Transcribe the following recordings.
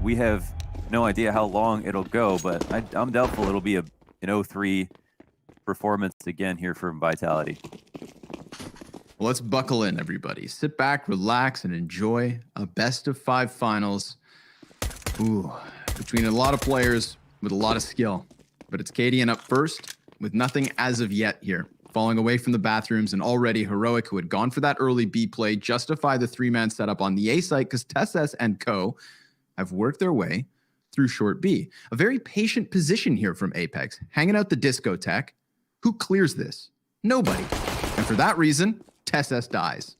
we have no idea how long it'll go, but I'm doubtful it'll be an 0-3 performance again here from Vitality. Well, let's buckle in, everybody. Sit back, relax, and enjoy a best-of-5 finals. Ooh, between a lot of players with a lot of skill. But it's Cadian up first with nothing as of yet here. Falling away from the bathrooms, and already Heroic, who had gone for that early B play, justify the 3-man setup on the A site because TeSeS and co have worked their way through short B. A very patient position here from Apex, hanging out the discotheque. Who clears this? Nobody. And for that reason, TeSeS dies.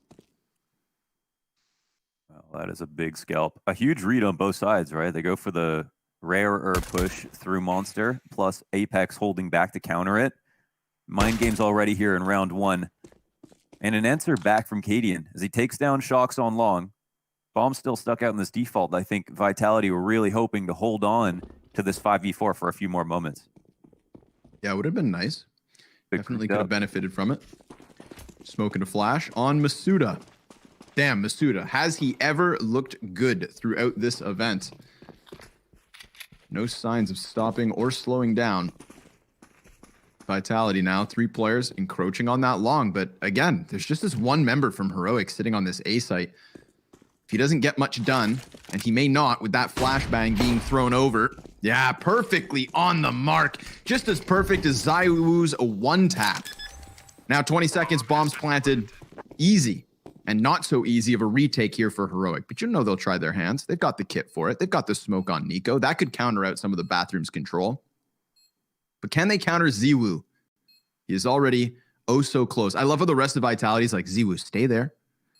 Well, that is a big scalp. A huge read on both sides, right? They go for the rarer push through Monster, plus Apex holding back to counter it. Mind games already here in round 1. And an answer back from Cadian as he takes down Shocks on long. Bomb's still stuck out in this default. I think Vitality were really hoping to hold on to this 5v4 for a few more moments. Yeah, it would have been nice. Definitely could have benefited from it. Smoking a flash on Masuda. Damn, Masuda. Has he ever looked good throughout this event? No signs of stopping or slowing down. Vitality now, 3 players encroaching on that long. But again, there's just this one member from Heroic sitting on this A site. If he doesn't get much done, and he may not with that flashbang being thrown over. Yeah, perfectly on the mark. Just as perfect as ZywOo's one-tap. Now 20 seconds, bombs planted. Easy. And not so easy of a retake here for Heroic. But you know they'll try their hands. They've got the kit for it. They've got the smoke on Nico. That could counter out some of the bathroom's control. But can they counter ZywOo? He is already oh so close. I love how the rest of Vitality is like, ZywOo, stay there.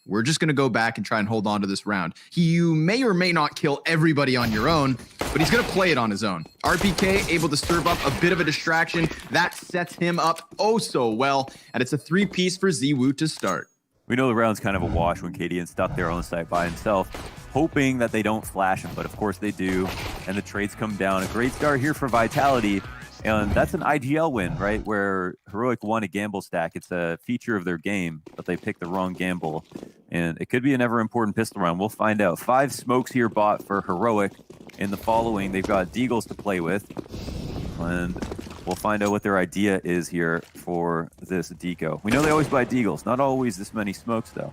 We're just going to go back and try and hold on to this round. You may or may not kill everybody on your own, but he's going to play it on his own. RPK able to serve up a bit of a distraction. That sets him up oh so well. And it's a 3-piece for ZywOo to start. We know the round's kind of a wash when Cadian's stuck there on the site by himself, hoping that they don't flash him, but of course they do, and the trades come down. A great start here for Vitality, and that's an IGL win, right, where Heroic won a gamble stack. It's a feature of their game, but they picked the wrong gamble, and it could be an ever-important pistol round. We'll find out. 5 smokes here bought for Heroic. In the following, they've got Deagles to play with, and we'll find out what their idea is here for this deco. We know they always buy Deagles. Not always this many smokes, though.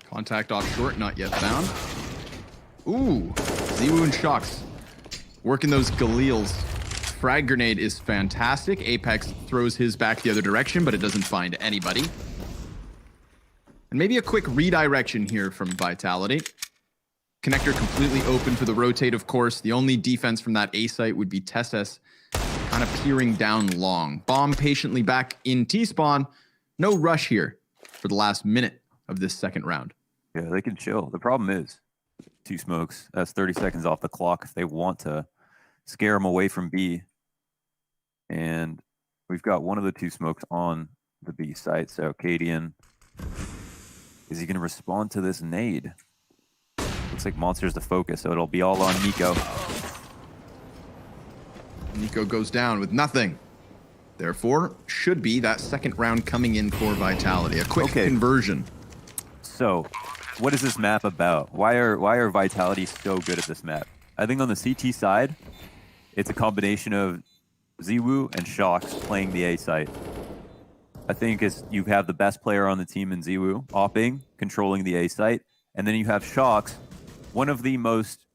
Contact off short, not yet found. Ooh, ZywOo and Shocks working those Galeels. Frag grenade is fantastic. Apex throws his back the other direction, but it doesn't find anybody. And maybe a quick redirection here from Vitality. Connector completely open for the rotate, of course. The only defense from that A site would be TeSeS kind of peering down long. Bomb patiently back in T-spawn. No rush here for the last minute of this second round. Yeah, they can chill. The problem is 2 smokes. That's 30 seconds off the clock if they want to scare them away from B. And we've got one of the 2 smokes on the B site. So Cadian, is he going to respond to this nade? Looks like Monster's the focus, so it'll be all on Nico. Nico goes down with nothing. Therefore, should be that second round coming in for Vitality. A quick conversion. So, what is this map about? Why are Vitality so good at this map? I think on the CT side, it's a combination of ZywOo and Shocks playing the A site. I think you have the best player on the team in ZywOo, opping, controlling the A site, and then you have Shocks, one of the most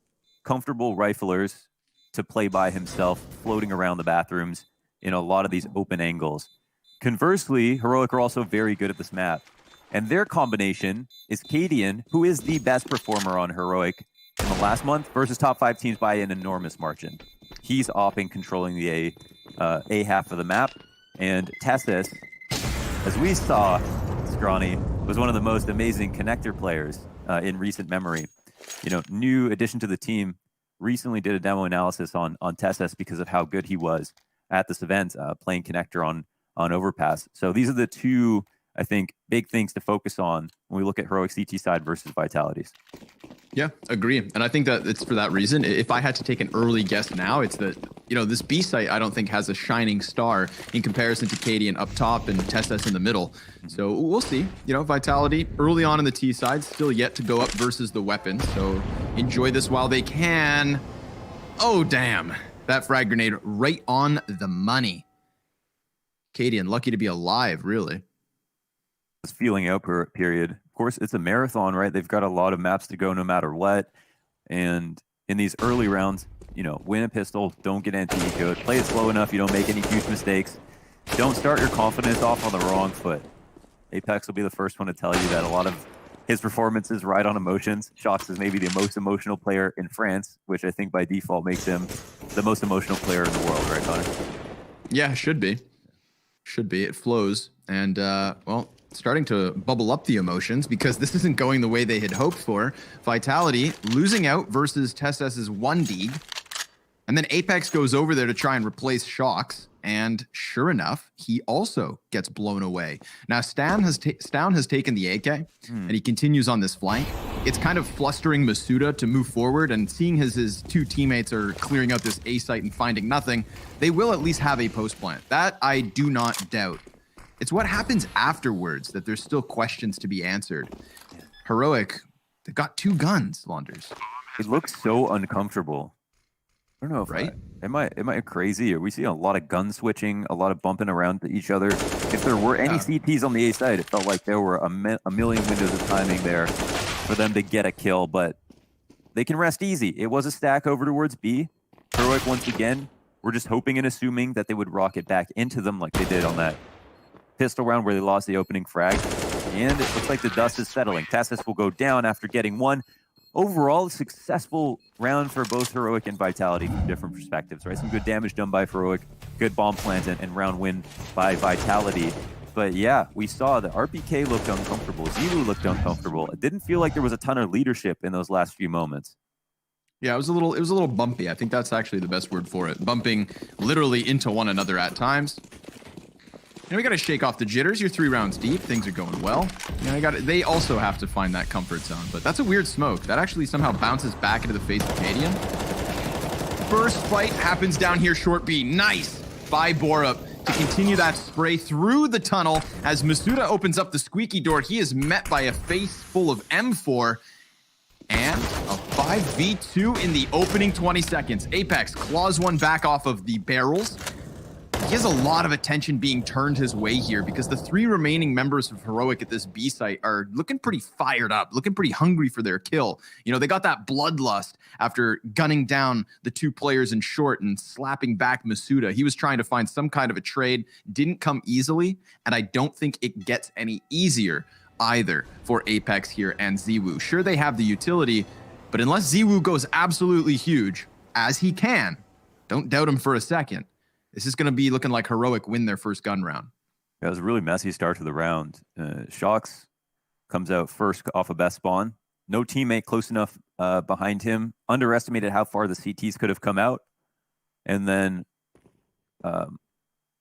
comfortable riflers to play by himself, floating around the bathrooms in a lot of these open angles. Conversely, Heroic are also very good at this map. And their combination is Cadian, who is the best performer on Heroic in the last month versus top 5 teams by an enormous margin. He's opping, controlling the A half of the map. And TeSeS, as we saw, Scrawny, was one of the most amazing connector players in recent memory. You know, new addition to the team, recently did a demo analysis on TeSeS because of how good he was at this event, playing connector on Overpass. So these are the 2, I think, big things to focus on when we look at Heroic CT side versus Vitality's. Yeah, agree. And I think that it's for that reason. If I had to take an early guess now, it's that, this B site I don't think has a shining star in comparison to Cadian up top and Testes in the middle. So we'll see. Vitality early on in the T side, still yet to go up versus the weapon. So enjoy this while they can. Oh, damn. That frag grenade right on the money. Cadian, lucky to be alive, really. This feeling out period. Of course, it's a marathon, right? They've got a lot of maps to go no matter what. And in these early rounds, win a pistol, don't get anti-ecoed, play it slow enough, you don't make any huge mistakes. Don't start your confidence off on the wrong foot. Apex will be the first one to tell you that a lot of his performances ride on emotions. Shox is maybe the most emotional player in France, which I think by default makes him the most emotional player in the world, right, Connor? Yeah, should be. Should be. It flows. And, starting to bubble up the emotions because this isn't going the way they had hoped for. Vitality losing out versus Testes' 1D. And then Apex goes over there to try and replace Shox. And sure enough, he also gets blown away. Now, Stan has taken the AK, and he continues on this flank. It's kind of flustering Masuda to move forward, and seeing his two teammates are clearing out this A site and finding nothing, they will at least have a post plant. That I do not doubt. It's what happens afterwards that there's still questions to be answered. Heroic, they've got two guns, Launders. It looks so uncomfortable. I don't know if right? Am I crazy? Or we see a lot of gun switching, a lot of bumping around to each other. If there were any CTs on the A side, it felt like there were a million windows of timing there for them to get a kill, but they can rest easy. It was a stack over towards B. Heroic, once again, we're just hoping and assuming that they would rocket back into them like they did on that pistol round where they lost the opening frag. And it looks like the dust is settling. Testes will go down after getting one. Overall, successful round for both Heroic and Vitality from different perspectives, right? Some good damage done by Heroic, good bomb plant and round win by Vitality. But yeah, we saw that RPK looked uncomfortable. Zulu looked uncomfortable. It didn't feel like there was a ton of leadership in those last few moments. Yeah, it was a little bumpy. I think that's actually the best word for it. Bumping literally into one another at times. We got to shake off the jitters. You're 3 rounds deep. Things are going well. They also have to find that comfort zone. But that's a weird smoke. That actually somehow bounces back into the face of Cadian. First fight happens down here, short B. Nice by Borup to continue that spray through the tunnel. As Masuda opens up the squeaky door, he is met by a face full of M4. And a 5v2 in the opening 20 seconds. Apex claws one back off of the barrels. He has a lot of attention being turned his way here because the 3 remaining members of Heroic at this B site are looking pretty fired up, looking pretty hungry for their kill. They got that bloodlust after gunning down the 2 players in short and slapping back Masuda. He was trying to find some kind of a trade, didn't come easily, and I don't think it gets any easier either for Apex here and Ziwu. Sure, they have the utility, but unless Ziwu goes absolutely huge, as he can, don't doubt him for a second, this is going to be looking like Heroic win their first gun round. Yeah, it was a really messy start to the round. Shox comes out first off a best spawn. No teammate close enough behind him. Underestimated how far the CTs could have come out. And then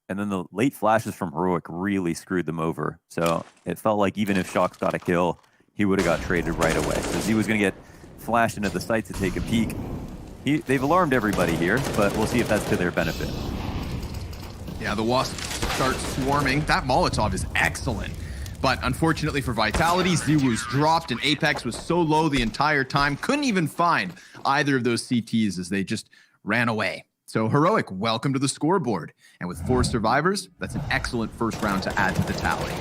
the late flashes from Heroic really screwed them over. So it felt like even if Shox got a kill, he would have got traded right away. So Z was going to get flashed into the site to take a peek. They've alarmed everybody here, but we'll see if that's to their benefit. Yeah, the Wasp starts swarming. That Molotov is excellent. But unfortunately for Vitality, Ziwu's dropped and Apex was so low the entire time, couldn't even find either of those CTs as they just ran away. So Heroic, welcome to the scoreboard. And with 4 survivors, that's an excellent first round to add to the tally.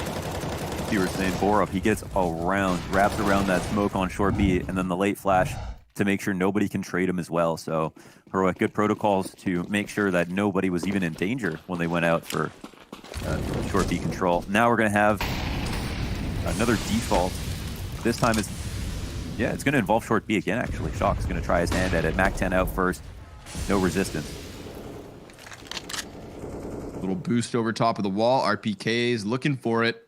You were saying Borup, he gets around, wraps around that smoke on short B, and then the late flash to make sure nobody can trade him as well. So Heroic, good protocols to make sure that nobody was even in danger when they went out for short B control. Now we're going to have another default. This time it's going to involve short B again, actually. Shox is going to try his hand at it. Mac 10 out first. No resistance. Little boost over top of the wall. RPK's looking for it.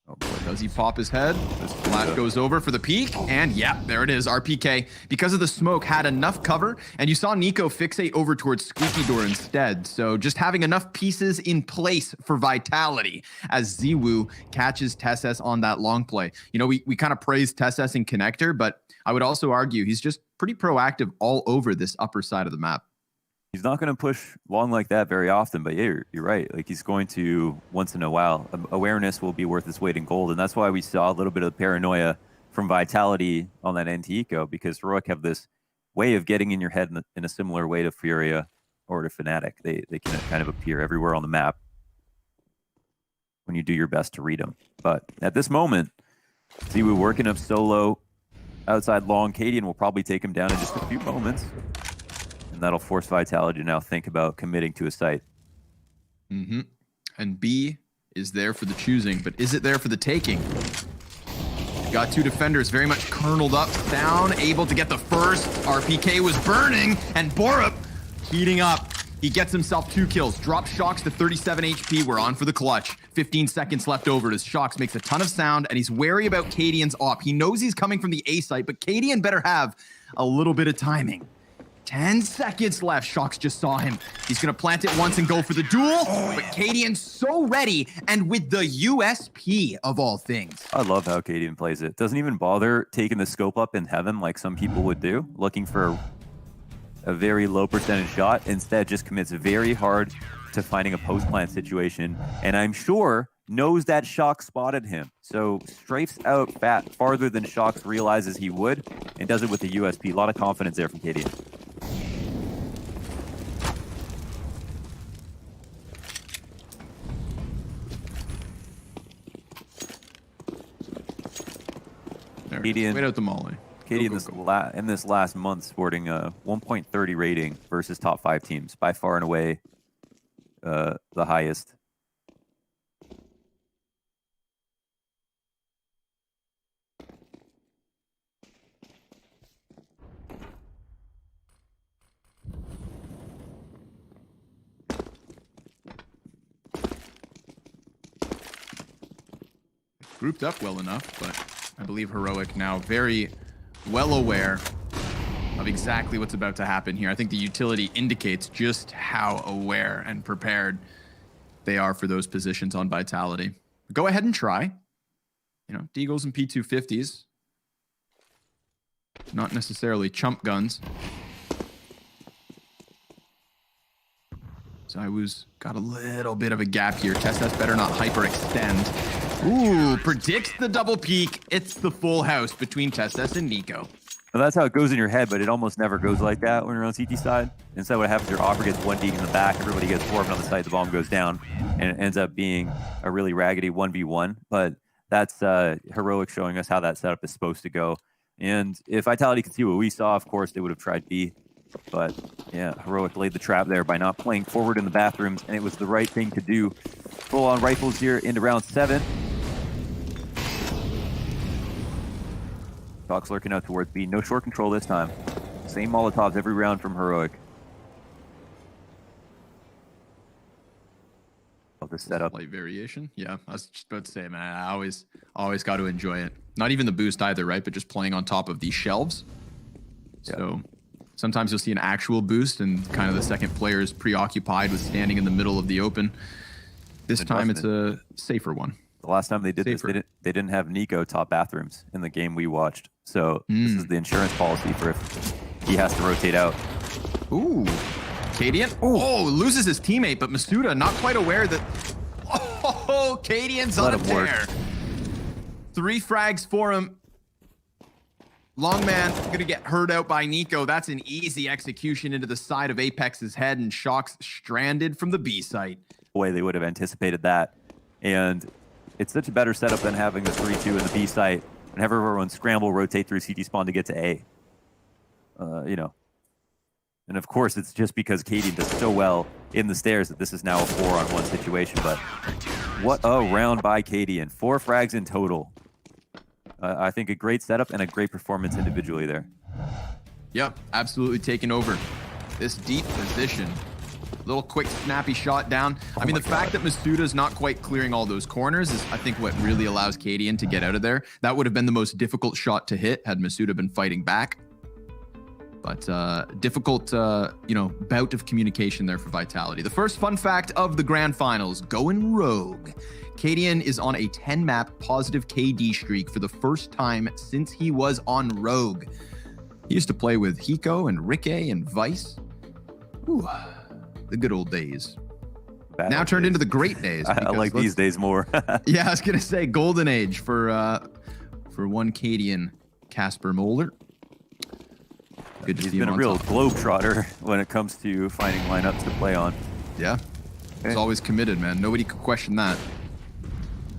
Oh boy. Does he pop his head? This flash goes over for the peek, and yeah, there it is, RPK. Because of the smoke, had enough cover, and you saw Nico fixate over towards Squeaky Door instead. So just having enough pieces in place for Vitality as Ziwu catches Tesses on that long play. You know, we kind of praised Tesses in Connector, but I would also argue he's just pretty proactive all over this upper side of the map. He's not going to push long like that very often, but yeah, you're right. Like, he's going to, once in a while, awareness will be worth its weight in gold. And that's why we saw a little bit of paranoia from Vitality on that anti-eco, because Heroic have this way of getting in your head in a similar way to Furia or to Fnatic. They can kind of appear everywhere on the map when you do your best to read them. But at this moment, Ziwu working up solo outside long. Cadian will probably take him down in just a few moments. And that'll force Vitality to now think about committing to a site. Mm-hmm. And B is there for the choosing, but is it there for the taking? Got two defenders very much kerneled up, down, able to get the first. RPK was burning, and Borup heating up. He gets himself 2 kills, drops Shox to 37 HP. We're on for the clutch. 15 seconds left over as Shox makes a ton of sound, and he's wary about Cadian's op. He knows he's coming from the A site, but Cadian better have a little bit of timing. 10 seconds left. Shox just saw him. He's going to plant it once and go for the duel. But Cadian's so ready, and with the USP of all things. I love how Cadian plays it. Doesn't even bother taking the scope up in heaven like some people would do, looking for a very low percentage shot. Instead, just commits very hard to finding a post-plant situation. And I'm sure knows that Shox spotted him. So strafes out farther than Shox realizes he would, and does it with the USP. A lot of confidence there from Cadian. Cadian, wait out the molly. Cadian in this last month sporting a 1.30 rating versus top 5 teams, by far and away the highest. Grouped up well enough, but I believe Heroic now very well aware of exactly what's about to happen here. I think the utility indicates just how aware and prepared they are for those positions on Vitality. Go ahead and try. You know, Deagles and P250s. Not necessarily chump guns. Ziwu's got a little bit of a gap here. Testes better not hyperextend. Ooh, predicts the double peak. It's the full house between Testes and Nico. Well, that's how it goes in your head, but it almost never goes like that when you're on CT side. Instead, what happens is your Opera gets 1 deep in the back, everybody gets 4 on the side, the bomb goes down, and it ends up being a really raggedy 1v1. But that's Heroic showing us how that setup is supposed to go. And if Vitality could see what we saw, of course, they would have tried B. But yeah, Heroic laid the trap there by not playing forward in the bathrooms, and it was the right thing to do. Full-on rifles here into round 7. Shox lurking out towards B. No short control this time. Same Molotovs every round from Heroic. Love this setup. Light variation. Yeah, I was just about to say, man, I always got to enjoy it. Not even the boost either, right? But just playing on top of these shelves. Yeah. So sometimes you'll see an actual boost and kind of the second player is preoccupied with standing in the middle of the open. This time it's a safer one. The last time they did this, they didn't have Nico top bathrooms in the game we watched. So this is the insurance policy for if he has to rotate out. Ooh. Cadian. Oh, loses his teammate, but Masuda not quite aware that... Oh, Cadian's on a tear. 3 frags for him. Long man gonna get hurt out by Nico. That's an easy execution into the side of Apex's head, and Shox stranded from the B site. Boy, they would have anticipated that. And it's such a better setup than having the 3-2 in the B site and have everyone scramble, rotate through CT spawn to get to A. You know. And of course, it's just because Cadian does so well in the stairs that this is now a 4-on-1 situation. But what a round by Cadian. 4 frags in total. I think a great setup and a great performance individually there. Yep, absolutely taking over this deep position. Little quick, snappy shot down. I mean, the fact that Masuda's not quite clearing all those corners is, I think, what really allows Cadian to get out of there. That would have been the most difficult shot to hit had Masuda been fighting back. But difficult, bout of communication there for Vitality. The first fun fact of the grand finals, going rogue. Cadian is on a 10-map positive KD streak for the first time since he was on Rogue. He used to play with Hiko and Rikke and Vice. Ooh, the good old days. Bad now turned days. into the great days. I like these days more. Yeah, I was going to say golden age for one Cadian Casper Moeller. Good to He's see him been a on real top. globetrotter when it comes to finding lineups to play on. Yeah. He's always committed, man. Nobody could question that.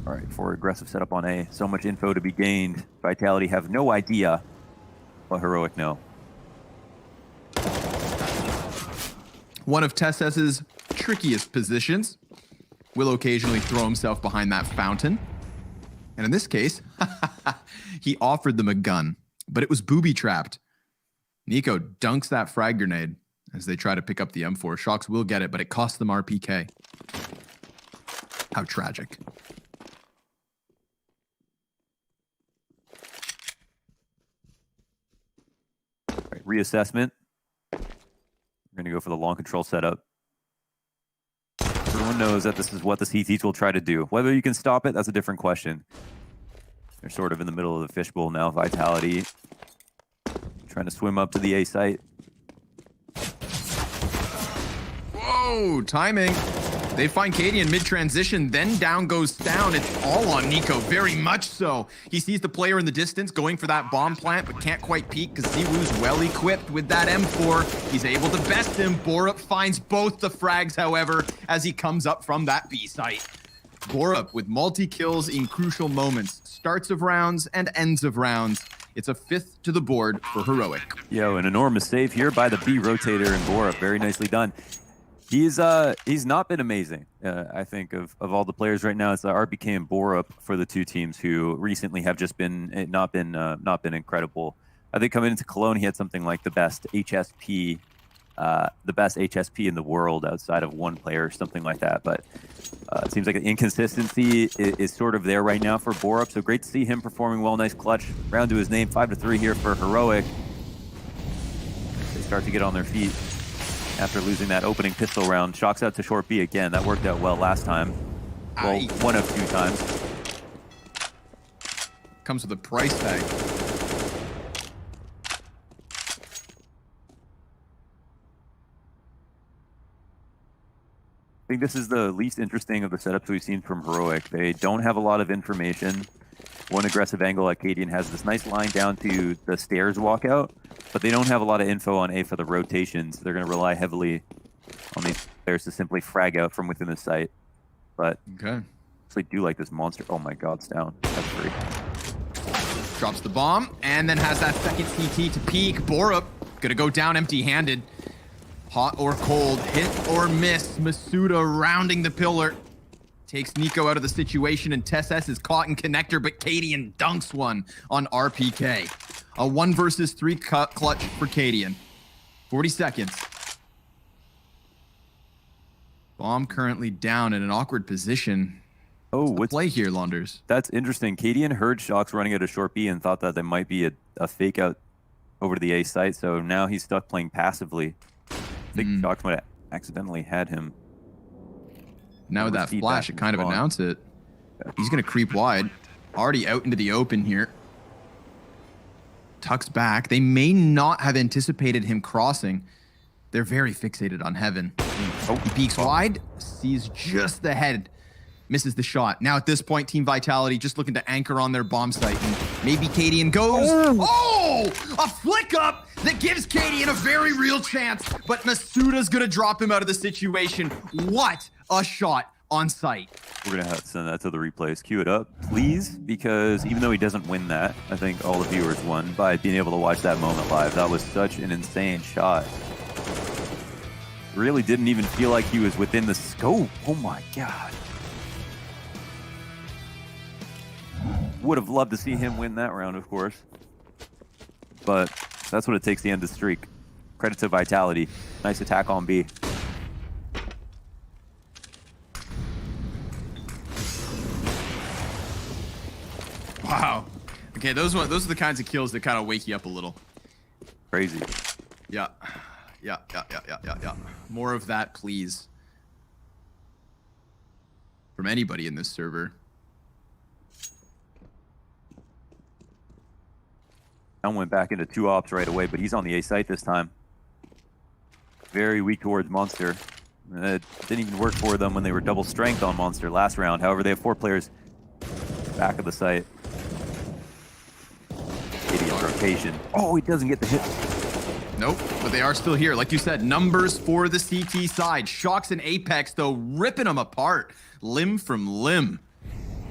All right, for aggressive setup on A. So much info to be gained. Vitality have no idea what Heroic know. One of Tess's trickiest positions. Will occasionally throw himself behind that fountain. And in this case, he offered them a gun, but it was booby-trapped. Nico dunks that frag grenade as they try to pick up the M4. Shox will get it, but it costs them RPK. How tragic. All right, reassessment. We're going to go for the long control setup. Everyone knows that this is what the CTs will try to do. Whether you can stop it, that's a different question. They're sort of in the middle of the fishbowl now. Vitality trying to swim up to the A site. Whoa, timing. They find Cadian mid-transition, then down goes down. It's all on Nico, very much so. He sees the player in the distance going for that bomb plant, but can't quite peek because Ziwu's well-equipped with that M4. He's able to best him. Borup finds both the frags, however, as he comes up from that B site. Borup with multi-kills in crucial moments, starts of rounds and ends of rounds. It's a 5th to the board for Heroic. Yo, an enormous save here by the B rotator and Borup. Very nicely done. He's not been amazing. I think of all the players right now, it's RBK and Borup for the two teams who recently have just been not been incredible. I think coming into Cologne, he had something like the best HSP in the world outside of one player, or something like that. But it seems like the inconsistency is sort of there right now for Borup. So great to see him performing well. Nice clutch. Round to his name, 5-3 here for Heroic. They start to get on their feet after losing that opening pistol round. Shocks out to short B again. That worked out well last time. Well, one of two times. Comes with a price tag. I think this is the least interesting of the setups we've seen from Heroic. They don't have a lot of information. One aggressive angle, Cadian has this nice line down to the stairs walkout, but they don't have a lot of info on A for the rotations. They're going to rely heavily on these players to simply frag out from within the site. But okay, I do like this monster. Oh my god, it's down. That's free. Drops the bomb and then has that second CT to peek. Borup gonna go down empty-handed. Hot or cold, hit or miss. Masuda rounding the pillar. Takes Nico out of the situation, and Tess is caught in connector, but Cadian dunks one on RPK. A 1 versus 3 clutch for Cadian. 40 seconds. Bomb currently down in an awkward position. Oh, what's the play here, Launders? That's interesting. Cadian heard Shox running at a short B and thought that there might be a fake out over to the A site, so now he's stuck playing passively. I think Shox might have accidentally had him. Now with that flash, it kind of announced it. He's going to creep wide. Already out into the open here. Tucks back. They may not have anticipated him crossing. They're very fixated on heaven. Oh, he peeks wide, sees just the head, misses the shot. Now at this point, Team Vitality just looking to anchor on their bomb site. And maybe Cadian goes. Oh, a flick up that gives Cadian a very real chance. But Masuda's going to drop him out of the situation. What a shot on site. We're going to have to send that to the replays. Cue it up, please, because even though he doesn't win that, I think all the viewers won by being able to watch that moment live. That was such an insane shot. Really didn't even feel like he was within the scope. Oh my god. Would have loved to see him win that round, of course. But that's what it takes to end the streak. Credit to Vitality. Nice attack on B. Okay, those are the kinds of kills that kind of wake you up a little. Crazy. Yeah. More of that, please. From anybody in this server. Down went back into 2 ops right away, but he's on the A site this time. Very weak towards Monster. It didn't even work for them when they were double strength on Monster last round. However, they have 4 players back of the site. Idiot rotation. Oh, he doesn't get the hit. Nope, but they are still here. Like you said, numbers for the CT side. Shocks and Apex, though, ripping them apart. Limb from limb.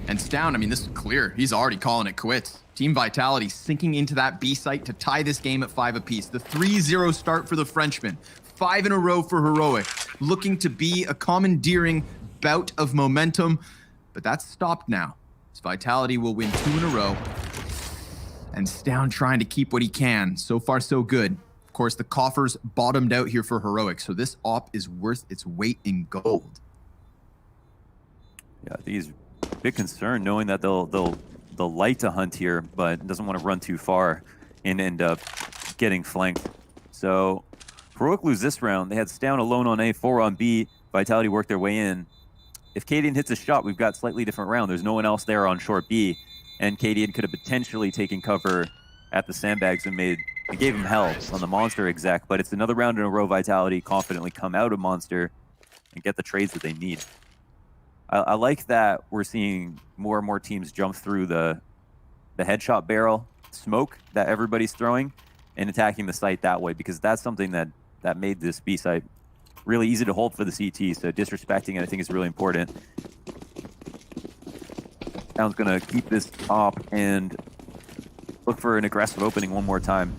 And Stound, I mean, this is clear. He's already calling it quits. Team Vitality sinking into that B site to tie this game at 5 apiece. The 3-0 start for the Frenchman. 5 in a row for Heroic. Looking to be a commandeering bout of momentum. But that's stopped now. As Vitality will win 2 in a row. And Stound trying to keep what he can. So far, so good. Of course, the coffers bottomed out here for Heroic. So this op is worth its weight in gold. Yeah, I think he's a bit concerned knowing that they'll like to hunt here, but doesn't want to run too far and end up getting flanked. So Heroic lose this round. They had Stound alone on A, 4 on B. Vitality worked their way in. If Cadian hits a shot, we've got slightly different round. There's no one else there on short B, and Cadian could have potentially taken cover at the sandbags and gave him hell on the Monster exec, but it's another round in a row. Vitality confidently come out of Monster and get the trades that they need. I like that we're seeing more and more teams jump through the headshot barrel smoke that everybody's throwing and attacking the site that way, because that's something that made this B site really easy to hold for the CT. So disrespecting it, I think, is really important. Sound's going to keep this top and look for an aggressive opening one more time.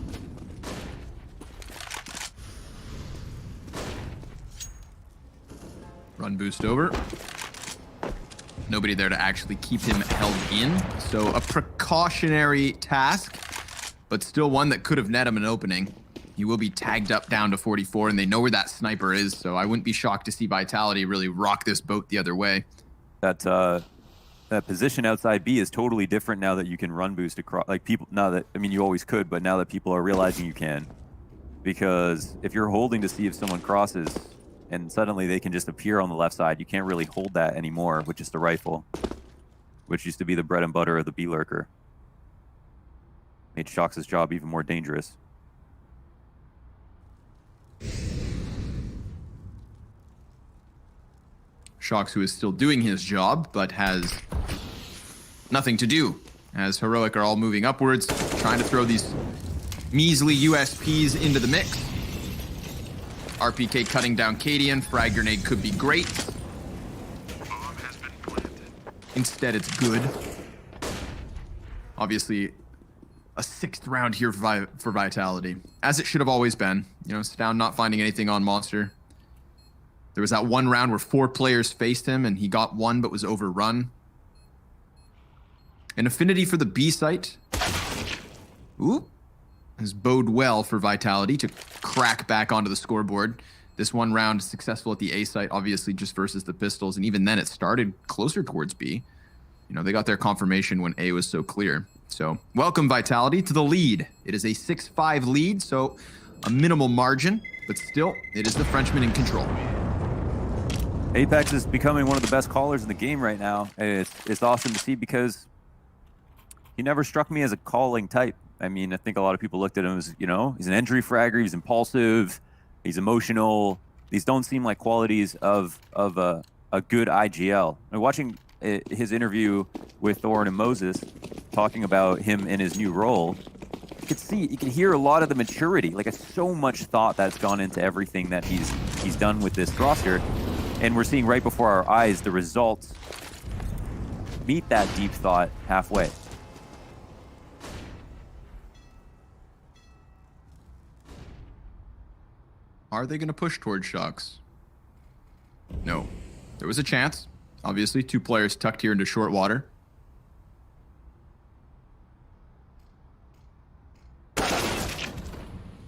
Run boost over. Nobody there to actually keep him held in. So a precautionary task, but still one that could have net him an opening. He will be tagged up down to 44, and they know where that sniper is, so I wouldn't be shocked to see Vitality really rock this boat the other way. That position outside B is totally different now that you can run boost across. Like, people, now that, I mean, you always could, but now that people are realizing you can. Because if you're holding to see if someone crosses, and suddenly they can just appear on the left side, you can't really hold that anymore with just the rifle, which used to be the bread and butter of the B lurker. Made Shox' job even more dangerous. Shox, who is still doing his job, but has nothing to do, as Heroic are all moving upwards, trying to throw these measly USPs into the mix. RPK cutting down Cadian. Frag grenade could be great. Instead, it's good. Obviously, a 6th round here for Vitality, as it should have always been. You know, Stound not finding anything on Monster. There was that one round where 4 players faced him, and he got 1 but was overrun. An affinity for the B site. Ooh. Has bode well for Vitality to crack back onto the scoreboard. This one round successful at the A site, obviously just versus the Pistols, and even then it started closer towards B. You know, they got their confirmation when A was so clear. So, welcome Vitality to the lead. It is a 6-5 lead, so a minimal margin, but still, it is the Frenchman in control. Apex is becoming one of the best callers in the game right now. It's awesome to see, because he never struck me as a calling type. I mean, I think a lot of people looked at him as, you know, he's an entry fragger, he's impulsive, he's emotional. These don't seem like qualities of a good IGL. I'm watching his interview with Thorin and Moses, talking about him in his new role. You can hear a lot of the maturity, like so much thought that's gone into everything that he's done with this roster. And we're seeing right before our eyes the results meet that deep thought halfway. Are they going to push towards Shox? No. There was a chance. Obviously, 2 players tucked here into short water.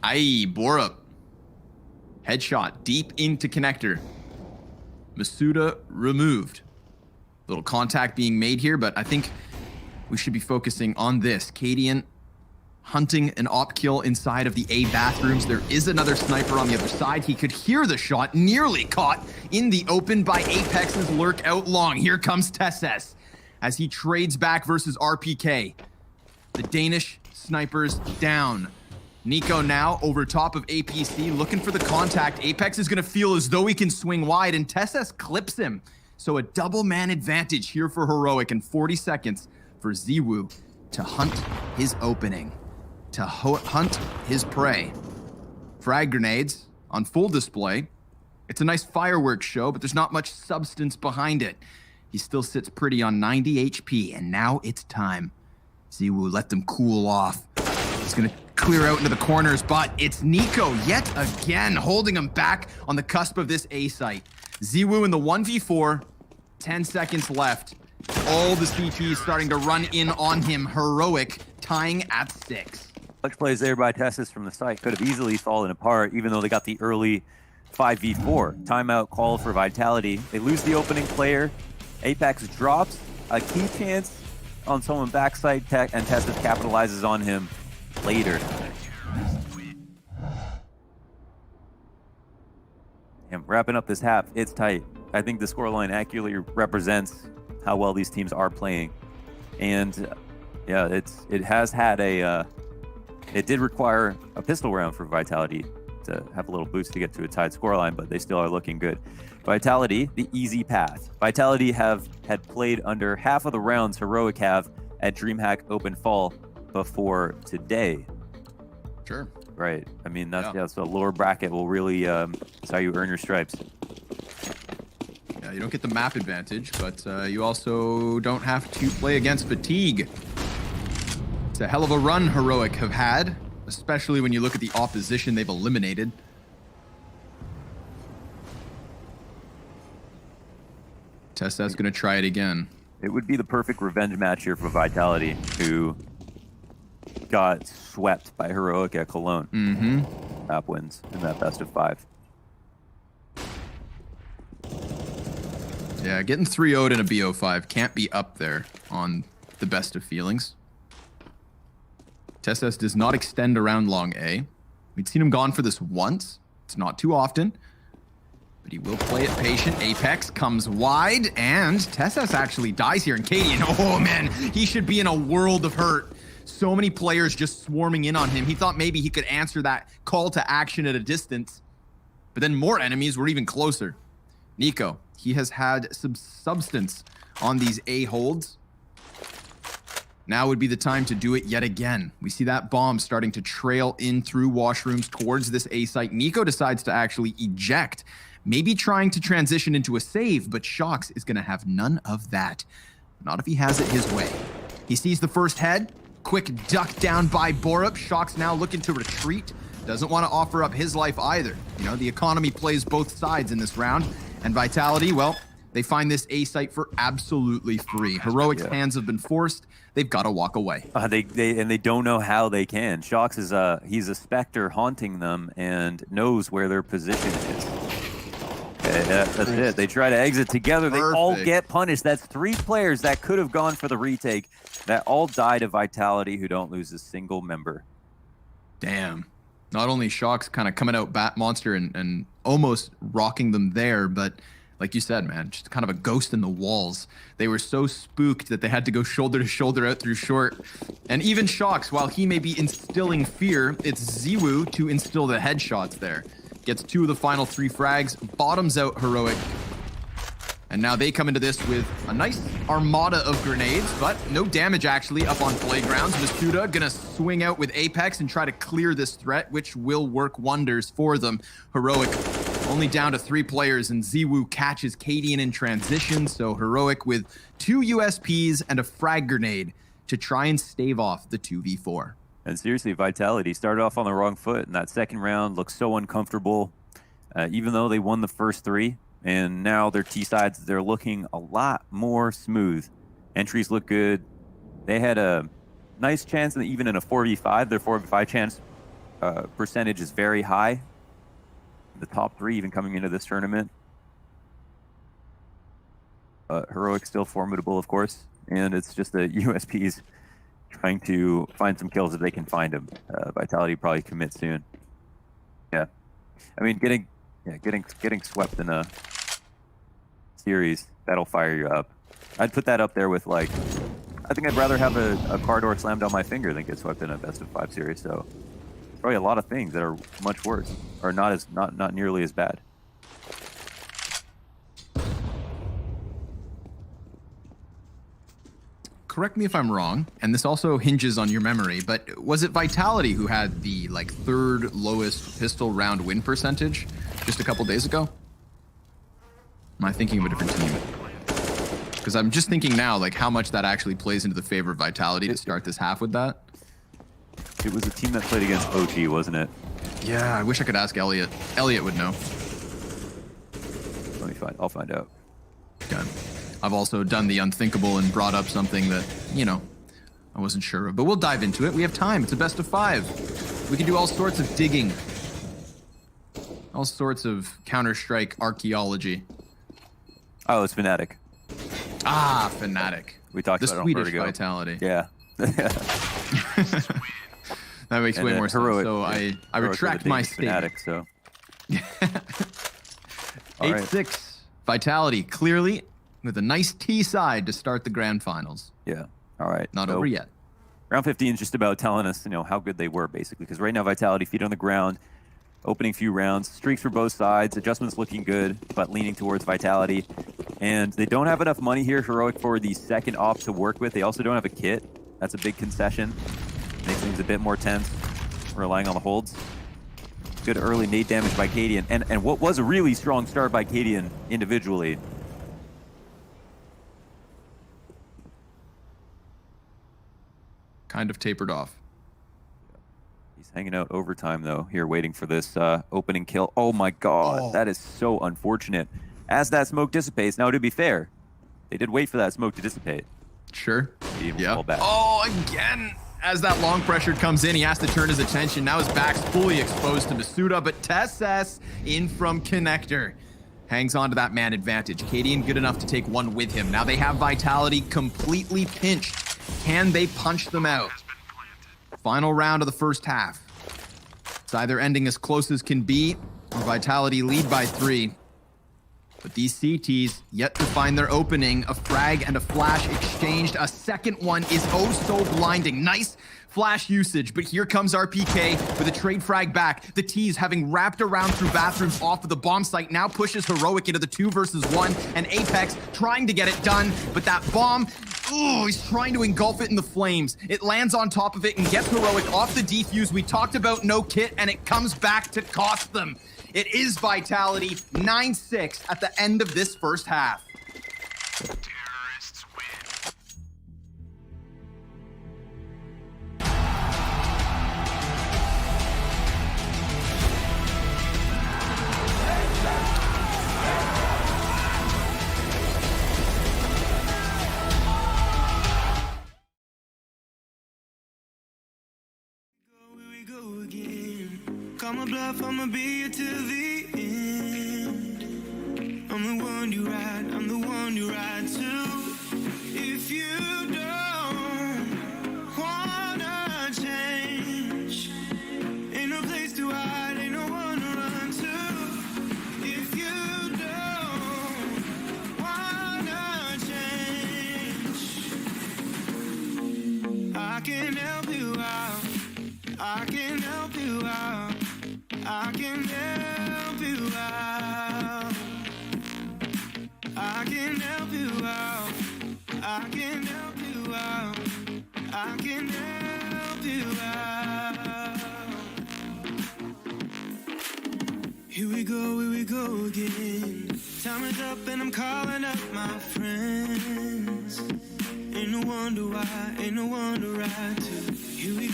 Aye, Borup. Headshot deep into connector. Masuda removed. Little contact being made here, but I think we should be focusing on this. Cadian hunting an op kill inside of the A bathrooms. There is another sniper on the other side. He could hear the shot, nearly caught in the open by Apex's lurk out long. Here comes Tesses as he trades back versus RPK. The Danish snipers down. Nico now over top of APC looking for the contact. Apex is going to feel as though he can swing wide, and Tesses clips him. So a double man advantage here for Heroic, and 40 seconds for Ziwu to hunt his opening, to hunt his prey. Frag grenades on full display. It's a nice fireworks show, but there's not much substance behind it. He still sits pretty on 90 HP, and now it's time. Ziwu let them cool off. He's gonna clear out into the corners, but it's Nico yet again holding him back on the cusp of this A site. Ziwu in the 1v4, 10 seconds left. All the CTs starting to run in on him. Heroic tying at 6. Clutch plays there by Tessis from the site could have easily fallen apart, even though they got the early 5v4. Timeout call for Vitality. They lose the opening player. Apex drops a key chance on someone backside tech, and Tessis capitalizes on him later. And wrapping up this half, it's tight. I think the scoreline accurately represents how well these teams are playing. And yeah, it has had a it did require a pistol round for Vitality to have a little boost to get to a tied scoreline, but they still are looking good. Vitality, the easy path. Vitality had played under half of the rounds Heroic have at DreamHack Open Fall before today. Sure. Right. I mean, that's so lower bracket will really that's how you earn your stripes. Yeah, you don't get the map advantage, but you also don't have to play against fatigue. It's a hell of a run Heroic have had, especially when you look at the opposition they've eliminated. Tessa's going to try it again. It would be the perfect revenge match here for Vitality, who got swept by Heroic at Cologne. Map wins in that best of 5. Yeah, getting 3-0'd in a BO5 can't be up there on the best of feelings. Tesses does not extend around long A. We'd seen him gone for this once. It's not too often. But he will play it patient. Apex comes wide, and Tesses actually dies here. And Cadian, oh man, he should be in a world of hurt. So many players just swarming in on him. He thought maybe he could answer that call to action at a distance. But then more enemies were even closer. Nico, he has had some substance on these A holds. Now would be the time to do it yet again. We see that bomb starting to trail in through washrooms towards this A site. Nico decides to actually eject, maybe trying to transition into a save, but Shox is going to have none of that. Not if he has it his way. He sees the first head. Quick duck down by Borup. Shox now looking to retreat. Doesn't want to offer up his life either. You know, the economy plays both sides in this round. And Vitality, well, they find this A site for absolutely free. Heroic's hands have been forced. They've got to walk away. They don't know how they can. Shox is he's a specter haunting them and knows where their position is. That's it. They try to exit together. They all get punished. That's 3 players that could have gone for the retake that all die to Vitality, who don't lose a single member. Damn. Not only Shox kind of coming out bat monster and almost rocking them there, but like you said, man, just kind of a ghost in the walls. They were so spooked that they had to go shoulder to shoulder out through short. And even Shox, while he may be instilling fear, it's Ziwu to instill the headshots there. Gets 2 of the final 3 frags, bottoms out Heroic. And now they come into this with a nice armada of grenades, but no damage actually up on playgrounds. Masuda gonna swing out with Apex and try to clear this threat, which will work wonders for them. Heroic only down to 3 players, and Ziwu catches Cadian in transition, so Heroic with 2 USPs and a frag grenade to try and stave off the 2v4. And seriously, Vitality started off on the wrong foot, and that second round looked so uncomfortable, even though they won the first 3. And now their T-sides, they're looking a lot more smooth. Entries look good. They had a nice chance, even in a 4v5. Their 4v5 chance percentage is very high. The top 3 even coming into this tournament. Heroic still formidable, of course. and it's just the USPs trying to find some kills if they can find them. Vitality probably commit soon. Yeah, I mean, getting swept in a series, that'll fire you up. I'd put that up there with, like, I think I'd rather have a car door slammed on my finger than get swept in a best of 5 series. So probably a lot of things that are much worse, or not nearly as bad. Correct me if I'm wrong, and this also hinges on your memory, but was it Vitality who had the like 3rd lowest pistol round win percentage just a couple days ago? Am I thinking of a different team? Because I'm just thinking now, like, how much that actually plays into the favor of Vitality to start this half with that. It was a team that played against OG, wasn't it? Yeah, I wish I could ask Elliot. Elliot would know. I'll find out. Okay. I've also done the unthinkable and brought up something that, you know, I wasn't sure of. But we'll dive into it. We have time. It's a best of 5. We can do all sorts of digging. All sorts of Counter-Strike archaeology. Oh, it's Fnatic. Ah, Fnatic. We talked the about Swedish it on Vertigo. Vitality. Yeah. That makes way more sense. So I retract my statement. Fnatic, so. 8-6. Vitality, clearly with a nice T side to start the grand finals. Yeah. All right. Not over yet. Round 15 is just about telling us, how good they were, basically. Because right now, Vitality, feet on the ground, opening few rounds, streaks for both sides, adjustments looking good, but leaning towards Vitality. And they don't have enough money here, Heroic, for the second op to work with. They also don't have a kit. That's a big concession. Makes things a bit more tense, relying on the holds. Good early nade damage by Cadian. And what was a really strong start by Cadian individually. Kind of tapered off. He's hanging out overtime, though, here waiting for this opening kill. Oh, my God. That is so unfortunate. As that smoke dissipates, now, to be fair, they did wait for that smoke to dissipate. Sure. Yeah. Oh, again. As that long pressure comes in, he has to turn his attention. Now his back's fully exposed to Masuda, but Tesses in from Connector. Hangs on to that man advantage. Cadian good enough to take one with him. Now they have Vitality completely pinched. Can they punch them out? Final round of the first half. It's either ending as close as can be, or Vitality lead by 3. But these CTs yet to find their opening. A frag and a flash exchanged. A second one is oh so blinding. Nice flash usage, but here comes RPK with a trade frag back. The T's, having wrapped around through bathrooms off of the bomb site, now pushes Heroic into the 2 versus 1, and Apex trying to get it done, but that bomb, ooh, he's trying to engulf it in the flames. It lands on top of it and gets Heroic off the defuse. We talked about no kit, and it comes back to cost them. It is Vitality, 9-6 at the end of this first half. Terrorists win. Here we go again. Call my bluff, I'ma be here till the end. I'm the one you ride, I'm the one you ride to. If you don't wanna change, ain't no place to hide, ain't no one to run to. If you don't wanna change, I can help you out. I can help you out. I can help you out. I can help you out. I can help you out. I can help you out. Here we go again. Time is up and I'm calling up my friends. Ain't no wonder why, ain't no one to ride to. Here we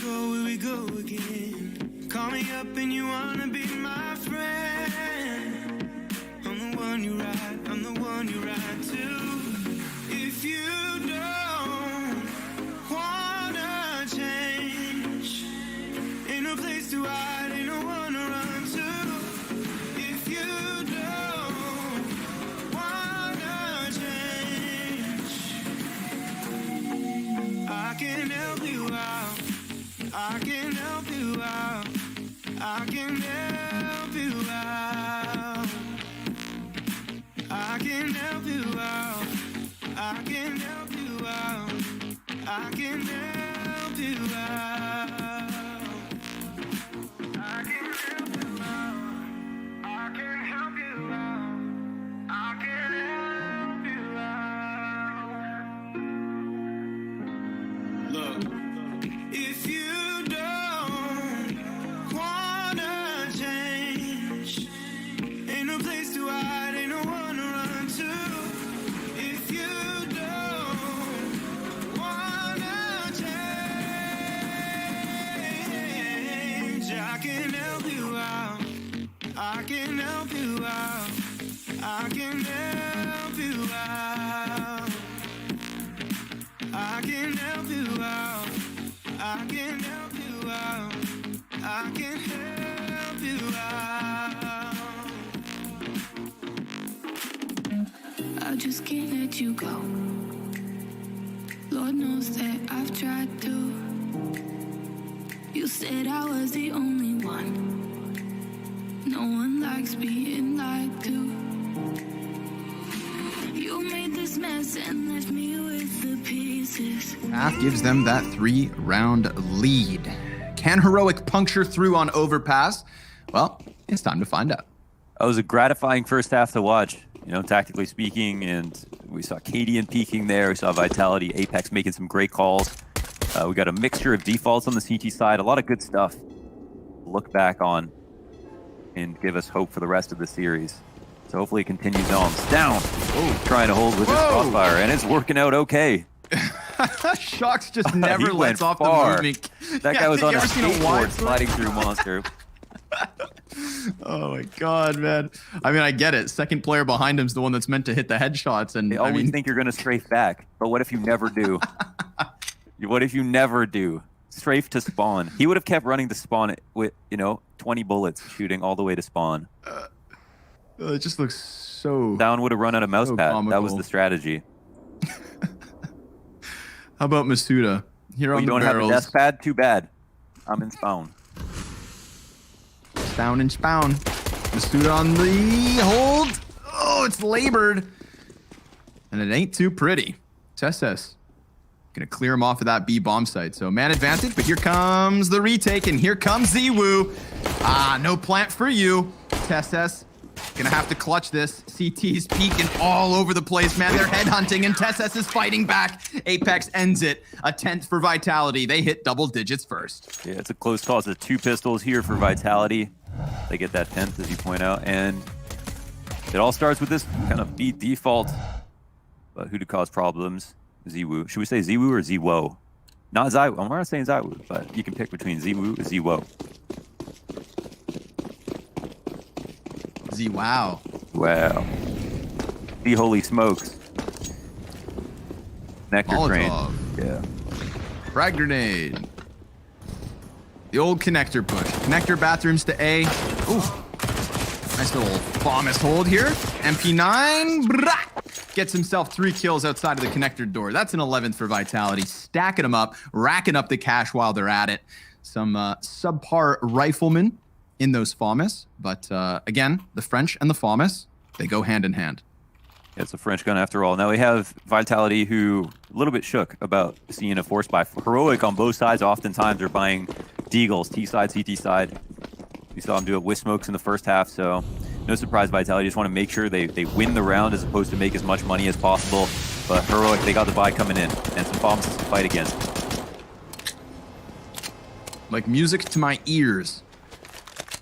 go again. Call me up and you wanna be my friend. I'm the one you ride, I'm the one you ride to. If you don't wanna change, ain't no place to hide, ain't no one to run to. If you don't wanna change, I can help you out. I can help you out. I can help you out. I can help you out. I can help you out. I can help you out. I just can't let you go. Lord knows that I've tried to. You said I was the only one. No one likes being lied to. You made this mess and left me with the pieces. Half gives them that 3-round lead. Can Heroic puncture through on Overpass? Well, it's time to find out. That was a gratifying first half to watch, you know, tactically speaking, and we saw Cadian peaking there. We saw Vitality, Apex making some great calls. We got a mixture of defaults on the CT side, a lot of good stuff to look back on and give us hope for the rest of the series. So hopefully it continues on. It's down. Oh, trying to hold with his crossfire, and it's working out okay. Shocks just never He lets went off far. the movement. That guy was on a You ever seen a wide skateboard sliding through Monster. Oh my god, man. I mean, I get it. Second player behind him's the one that's meant to hit the headshots, and They always think you're going to strafe back, but what if you never do? What if you never do? Strafe to spawn. He would have kept running to spawn with, 20 bullets shooting all the way to spawn. it just looks so... Down would have run out of mouse So pad. That comical. was the strategy. How about Masuda? Here Oh, on you the don't have a barrels. desk pad? Too bad. I'm in spawn. Down and spawn. Masuda on the hold. Oh, it's labored. And it ain't too pretty. Tesses gonna clear him off of that B bomb site. So man advantage, but here comes the retake, and here comes Ziwu. Ah, no plant for you. Tesses gonna have to clutch this. CT's peeking all over the place, man. They're headhunting, and Tesses is fighting back. Apex ends it. A 10th for Vitality. They hit double digits first. Yeah, it's a close call. It's 2 pistols here for Vitality. They get that 10th, as you point out. And it all starts with this kind of B default. But who to cause problems? Ziwu. Should we say Ziwu or Ziwo? Not Ziwu. I'm not saying Ziwu, but you can pick between Ziwu and Ziwo. Wow. Wow. The holy smokes. Nectar train. Molotov. Yeah. Frag grenade. The old connector push. Connector bathrooms to A. Ooh. Nice little Thomas hold here. MP9. Brah! Gets himself 3 kills outside of the connector door. That's an 11th for Vitality. Stacking them up, racking up the cash while they're at it. Some subpar riflemen in those FAMAS. But again, the French and the FAMAS, they go hand in hand. Yeah, it's a French gun after all. Now we have Vitality, who a little bit shook about seeing a force buy. Heroic on both sides oftentimes are buying deagles, T side, CT side. We saw him do it with smokes in the first half, so no surprise. Vitality just want to make sure they win the round as opposed to make as much money as possible. But Heroic, they got the buy coming in, and some bombs to fight against. Like music to my ears.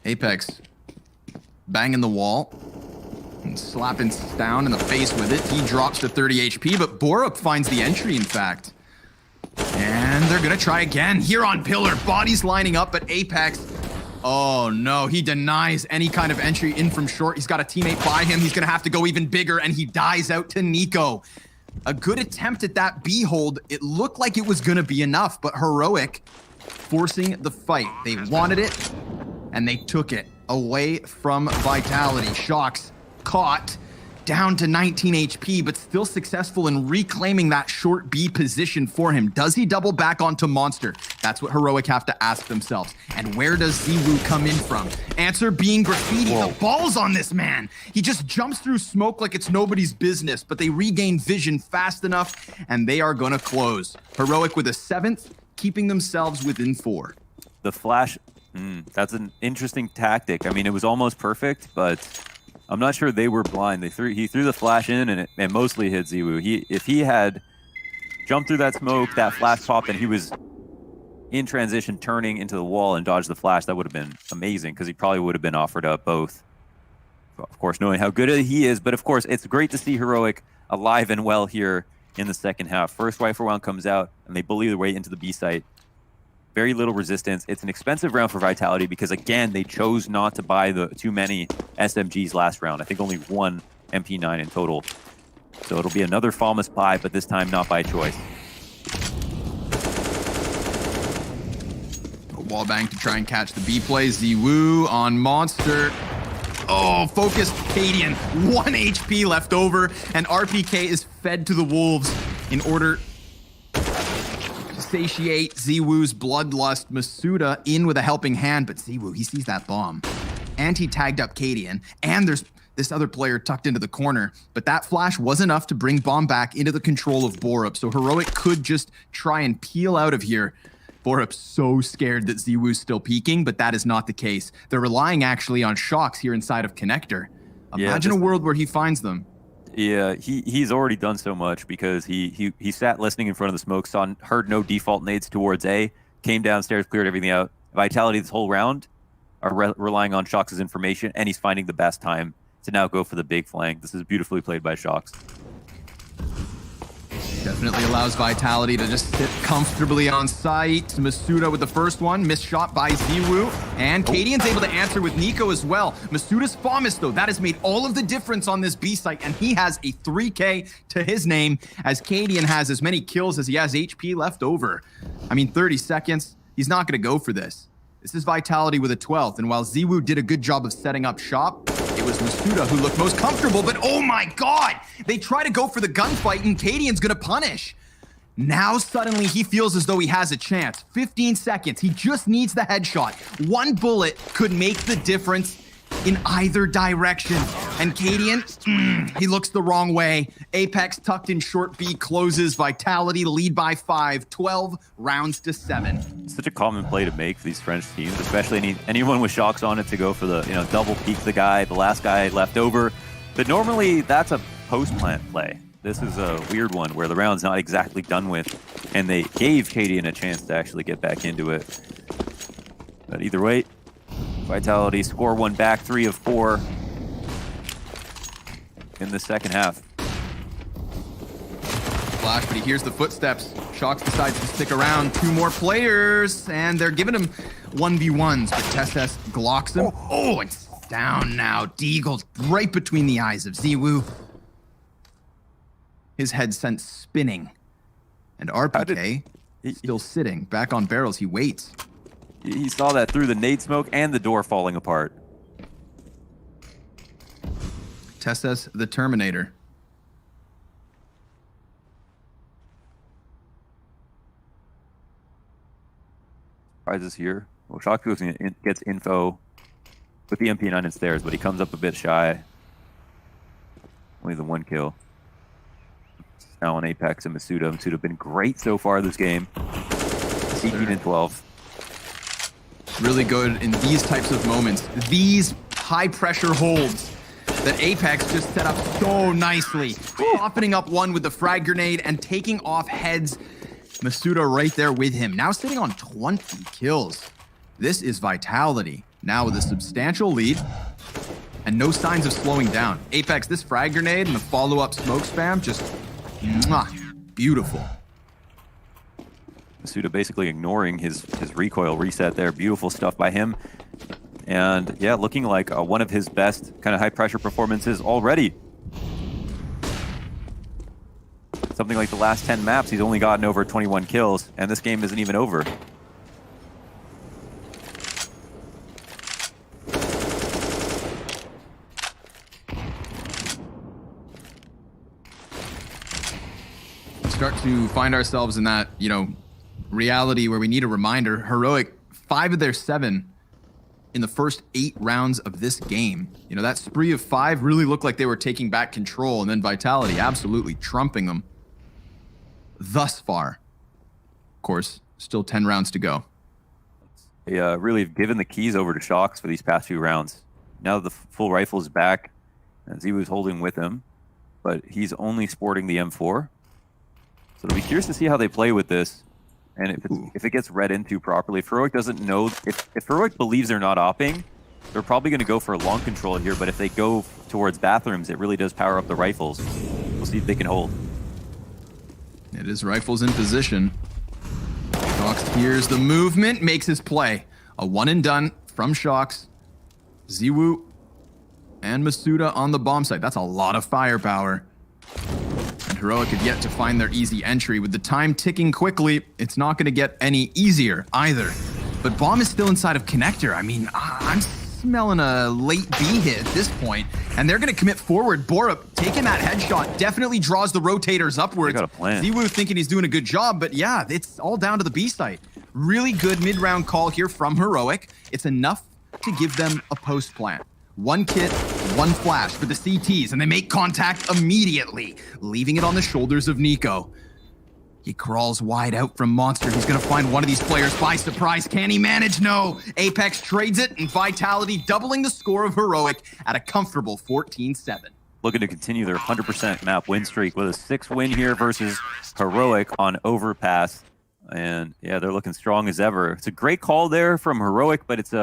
Apex banging the wall and slapping down in the face with it. He drops to 30 HP, but Borup finds the entry, in fact. And they're gonna try again here on Pillar. Bodies lining up, but Apex, oh no, he denies any kind of entry in from short. He's got a teammate by him. He's gonna have to go even bigger, and he dies out to Nico. A good attempt at that B hold. It looked like it was gonna be enough, but Heroic forcing the fight. They wanted it, and they took it away from Vitality. Shocks caught, down to 19 HP, but still successful in reclaiming that short B position for him. Does he double back onto Monster? That's what Heroic have to ask themselves. And where does Ziwu come in from? Answer being Graffiti. Whoa. The balls on this man. He just jumps through smoke like it's nobody's business, but they regain vision fast enough, and they are gonna close. Heroic with a 7th, keeping themselves within 4. The flash, that's an interesting tactic. I mean, it was almost perfect, but I'm not sure they were blind. He threw the flash in, and it mostly hit Ziwu. If he had jumped through that smoke, that flash popped, and he was in transition turning into the wall and dodged the flash, that would have been amazing, because he probably would have been offered up both. Of course, knowing how good he is, but of course, it's great to see Heroic alive and well here in the second half. First rifle round comes out, and they bully their way into the B site. very little resistance. It's an expensive round for Vitality because, again, they chose not to buy too many SMGs last round. I think only one MP9 in total. So it'll be another Falmus buy, but this time not by choice. Wallbang to try and catch the B play. ZWoo on Monster. Oh, focused Cadian. 1 HP left over, and RPK is fed to the wolves in order to satiate ZWoo's bloodlust. Masuda in with a helping hand, but ZWoo, he sees that bomb. And he tagged up Cadian, and there's this other player tucked into the corner, but that flash was enough to bring bomb back into the control of Borup, so Heroic could just try and peel out of here. Borup's so scared that ZWoo's still peeking, but that is not the case. They're relying actually on shocks here inside of Connector. Imagine a world where he finds them. Yeah, he's already done so much because he sat listening in front of the smoke, heard no default nades towards A, came downstairs, cleared everything out. Vitality this whole round are relying on Shocks' information, and he's finding the best time to now go for the big flank. This is beautifully played by Shocks. Definitely allows Vitality to just sit comfortably on site. Masuda with the first one, missed shot by ZWoo. And Cadian's able to answer with Nico as well. Masuda's Falmus, though, that has made all of the difference on this B site, and he has a 3K to his name, as Cadian has as many kills as he has HP left over. I mean, 30 seconds, he's not going to go for this. This is Vitality with a 12th, and while ZWoo did a good job of setting up shop, it was Masuda who looked most comfortable, but oh my god! They try to go for the gunfight, and Cadian's gonna punish. Now suddenly he feels as though he has a chance. 15 seconds, he just needs the headshot. One bullet could make the difference in either direction. And Cadian, he looks the wrong way. Apex tucked in short B closes. Vitality lead by 5, 12 rounds to 7. Such a common play to make for these French teams, especially anyone with Shocks on it to go for the double peek the guy, the last guy left over. But normally that's a post-plant play. This is a weird one where the round's not exactly done with, and they gave Cadian a chance to actually get back into it. But either way, Vitality score one back, 3 of 4 in the second half. Flash, but he hears the footsteps. Shocks decides to stick around. 2 more players, and they're giving him 1v1s, but Testes glocks him. Oh, it's down now. Deagle's right between the eyes of ZWoo. His head sent spinning. And RPK still sitting, back on barrels. He waits. He saw that through the nade smoke and the door falling apart. Testes the Terminator. Prizes here. Well, Shock gets info with the MP9 and stairs, but he comes up a bit shy. Only the 1 kill. Now on Apex and Masuda. Masuda have been great so far this game. 18 and 12. Really good in these types of moments. These high pressure holds that Apex just set up so nicely. Opening up one with the frag grenade and taking off heads. Masuda right there with him. Now sitting on 20 kills. This is Vitality. Now with a substantial lead and no signs of slowing down. Apex, this frag grenade and the follow-up smoke spam, just beautiful. Masuda basically ignoring his recoil reset there. Beautiful stuff by him. And yeah, looking like one of his best kind of high pressure performances already. Something like the last 10 maps, he's only gotten over 21 kills, and this game isn't even over. Start to find ourselves in that, reality where we need a reminder. Heroic, 5 of their 7 in the first 8 rounds of this game. That spree of 5 really looked like they were taking back control, and then Vitality absolutely trumping them thus far. Of course, still 10 rounds to go. They really have given the keys over to Shocks for these past few rounds. Now that the full rifle is back, and ZWoo's holding with him, but he's only sporting the M4. So it'll be curious to see how they play with this. And if it gets read into properly, if Heroic doesn't know, if Heroic believes they're not opping, they're probably going to go for a long control here, but if they go towards bathrooms, it really does power up the rifles. We'll see if they can hold. It is rifles in position. Shocks Here's the movement, makes his play. A one and done from Shox. Ziwu and Masuda on the bomb site. That's a lot of firepower. And Heroic have yet to find their easy entry. With the time ticking quickly, it's not going to get any easier either. But bomb is still inside of connector. I mean, I'm smelling a late B hit at this point, and they're going to commit forward. Borup taking that headshot definitely draws the rotators upwards. They got a plan. Ziwu thinking he's doing a good job, but yeah, it's all down to the B site. Really good mid-round call here from Heroic. It's enough to give them a post plan. One kit, one flash for the CTs, and they make contact immediately, leaving it on the shoulders of Nico. He crawls wide out from Monster. He's going to find one of these players by surprise. Can he manage? No. Apex trades it, and Vitality doubling the score of Heroic at a comfortable 14-7. Looking to continue their 100% map win streak with a 6 win here versus Heroic on Overpass. And yeah, they're looking strong as ever. It's a great call there from Heroic, but it's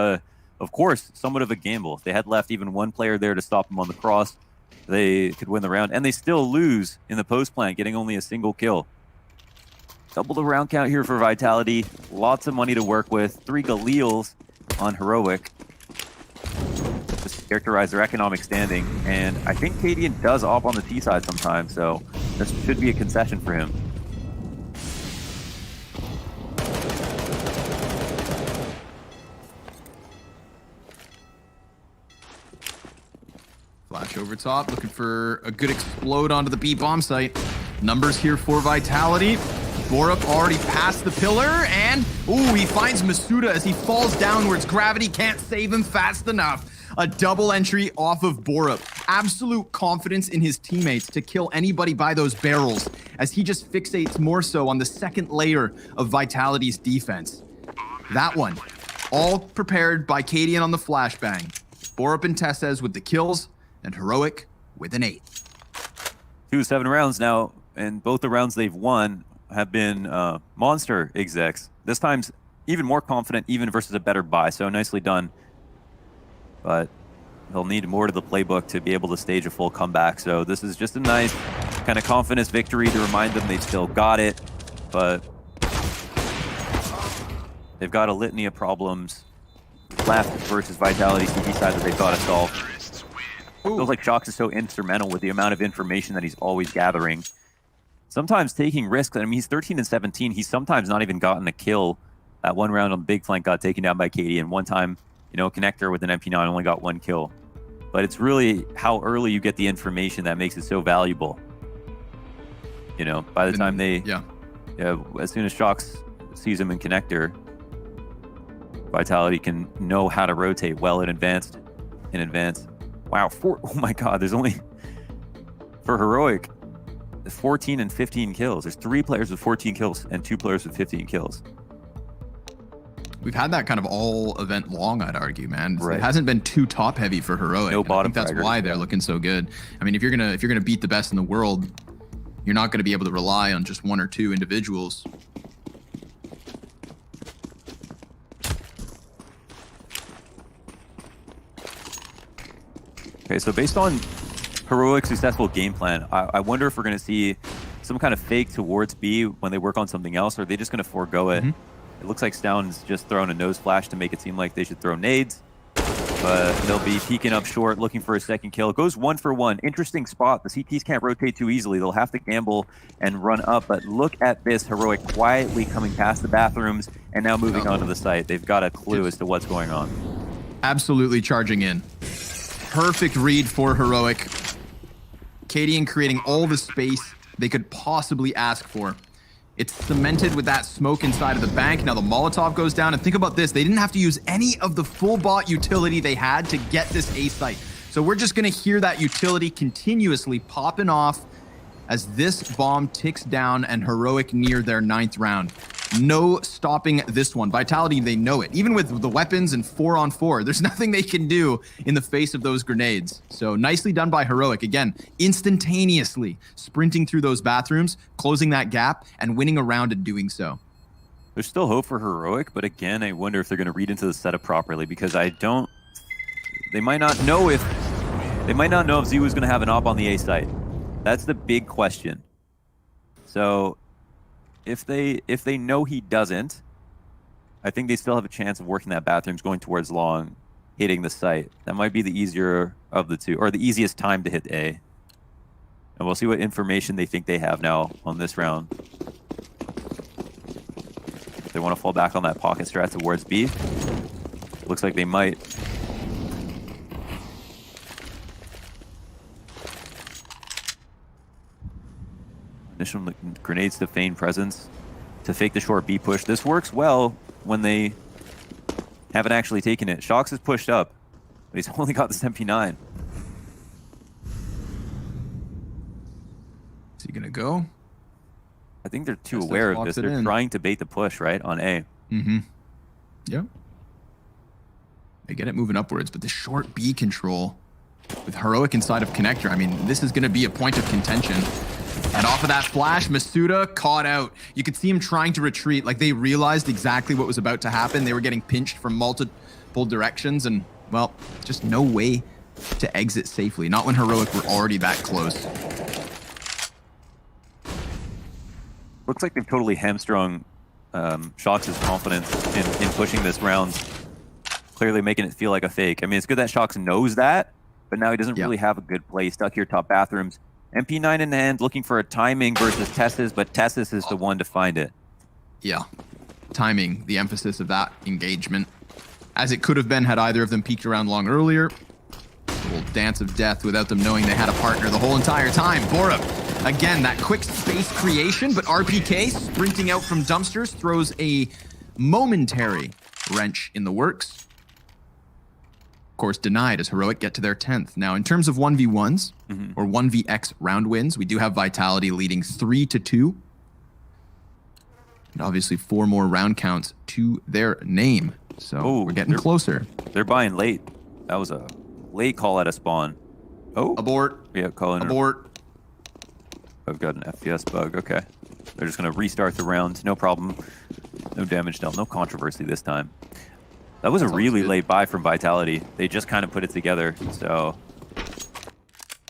of course, somewhat of a gamble. If they had left even one player there to stop them on the cross, they could win the round. And they still lose in the post plant, getting only a single kill. Double the round count here for Vitality. Lots of money to work with. 3 Galeals on Heroic. Just to characterize their economic standing. And I think Cadian does op on the T side sometimes, so this should be a concession for him. Flash over top, looking for a good explode onto the B bomb site. Numbers here for Vitality. Borup already past the pillar, and ooh, he finds Masuda as he falls downwards. Gravity can't save him fast enough. A double entry off of Borup. Absolute confidence in his teammates to kill anybody by those barrels, as he just fixates more so on the second layer of Vitality's defense. That one, all prepared by Cadian on the flashbang. Borup and Tessez with the kills, and Heroic with an 8. 2 of 7 rounds now, and both the rounds they've won have been monster execs. This time's even more confident, even versus a better buy, so nicely done. But they'll need more to the playbook to be able to stage a full comeback, so this is just a nice kind of confidence victory to remind them they've still got it, but they've got a litany of problems left versus Vitality CT side that they thought had solved. Feels like Shox is so instrumental with the amount of information that he's always gathering. Sometimes taking risks. I mean, he's 13 and 17. He's sometimes not even gotten a kill. That one round on Big Flank got taken down by Katie, and one time, you know, Connector with an MP9 only got 1 kill. But it's really how early you get the information that makes it so valuable. You know, by the time they, yeah, as soon as Shox sees him in Connector, Vitality can know how to rotate well in advance. Wow, oh my God, there's only, for Heroic, 14 and 15 kills. There's 3 players with 14 kills and 2 players with 15 kills. We've had that kind of all event long, I'd argue, man. Right. It hasn't been too top heavy for Heroic. No bottom I think that's why they're looking so good. I mean, if you're gonna beat the best in the world, you're not gonna be able to rely on just 1 or 2 individuals. Okay, so based on Heroic's successful game plan, I wonder if we're going to see some kind of fake towards B when they work on something else, or are they just going to forego it? It looks like Stoun's just throwing a nose flash to make it seem like they should throw nades, but they'll be peeking up short, looking for a second kill. It goes 1 for 1. Interesting spot. The CTs can't rotate too easily. They'll have to gamble and run up, but look at this. Heroic quietly coming past the bathrooms and now moving onto the site. They've got a clue as to what's going on. Absolutely charging in. Perfect read for Heroic. Cadian creating all the space they could possibly ask for. It's cemented with that smoke inside of the bank. Now the Molotov goes down, and think about this. They didn't have to use any of the full bot utility they had to get this A site. So we're just gonna hear that utility continuously popping off as this bomb ticks down and Heroic near their 9th round. No stopping this one. Vitality, they know it. Even with the weapons and 4-on-4, there's nothing they can do in the face of those grenades. So nicely done by Heroic. Again, instantaneously sprinting through those bathrooms, closing that gap, and winning a round in doing so. There's still hope for Heroic, but again, I wonder if they're going to read into the setup properly, because they might not know if Ziwu's going to have an op on the A site. That's the big question. So if they know he doesn't, I think they still have a chance of working that bathrooms going towards long, hitting the site. That might be the easier of the two, or the easiest time to hit A. And we'll see what information they think they have now on this round. If they want to fall back on that pocket strat towards B. Looks like they might. Initial grenades to feign presence, to fake the short B push. This works well when they haven't actually taken it. Shox is pushed up, but he's only got this MP9. Is he gonna go? I think they're too Guess aware that of this. locks it They're in. trying to bait the push, right, on A. Mm-hmm. Yep. They get it moving upwards, but the short B control with Heroic inside of connector, I mean, this is going to be a point of contention. And off of that flash, Masuda caught out. You could see him trying to retreat. Like, they realized exactly what was about to happen. They were getting pinched from multiple directions, and, well, just no way to exit safely. Not when Heroic were already that close. Looks like they've totally hamstrung Shox's confidence in pushing this round. Clearly making it feel like a fake. I mean, it's good that Shox knows that, but now he doesn't really have a good play. Stuck here top bathrooms. MP9 in hand, looking for a timing versus Tessis, but Tessis is the one to find it. Yeah. Timing, the emphasis of that engagement. As it could have been had either of them peeked around long earlier. A little dance of death without them knowing they had a partner the whole entire time. Borup, again, that quick space creation, but RPK sprinting out from dumpsters throws a momentary wrench in the works. Of course, denied as Heroic get to their 10th. Now, in terms of 1v1s or 1vx round wins, we do have Vitality leading 3-2. And obviously 4 more round counts to their name. So we're getting closer. They're buying late. That was a late call at a spawn. Oh. Abort. Yeah, calling. Abort. I've got an FPS bug. Okay. They're just going to restart the round. No problem. No damage dealt. No controversy this time. That was a really late buy from Vitality. They just kind of put it together. So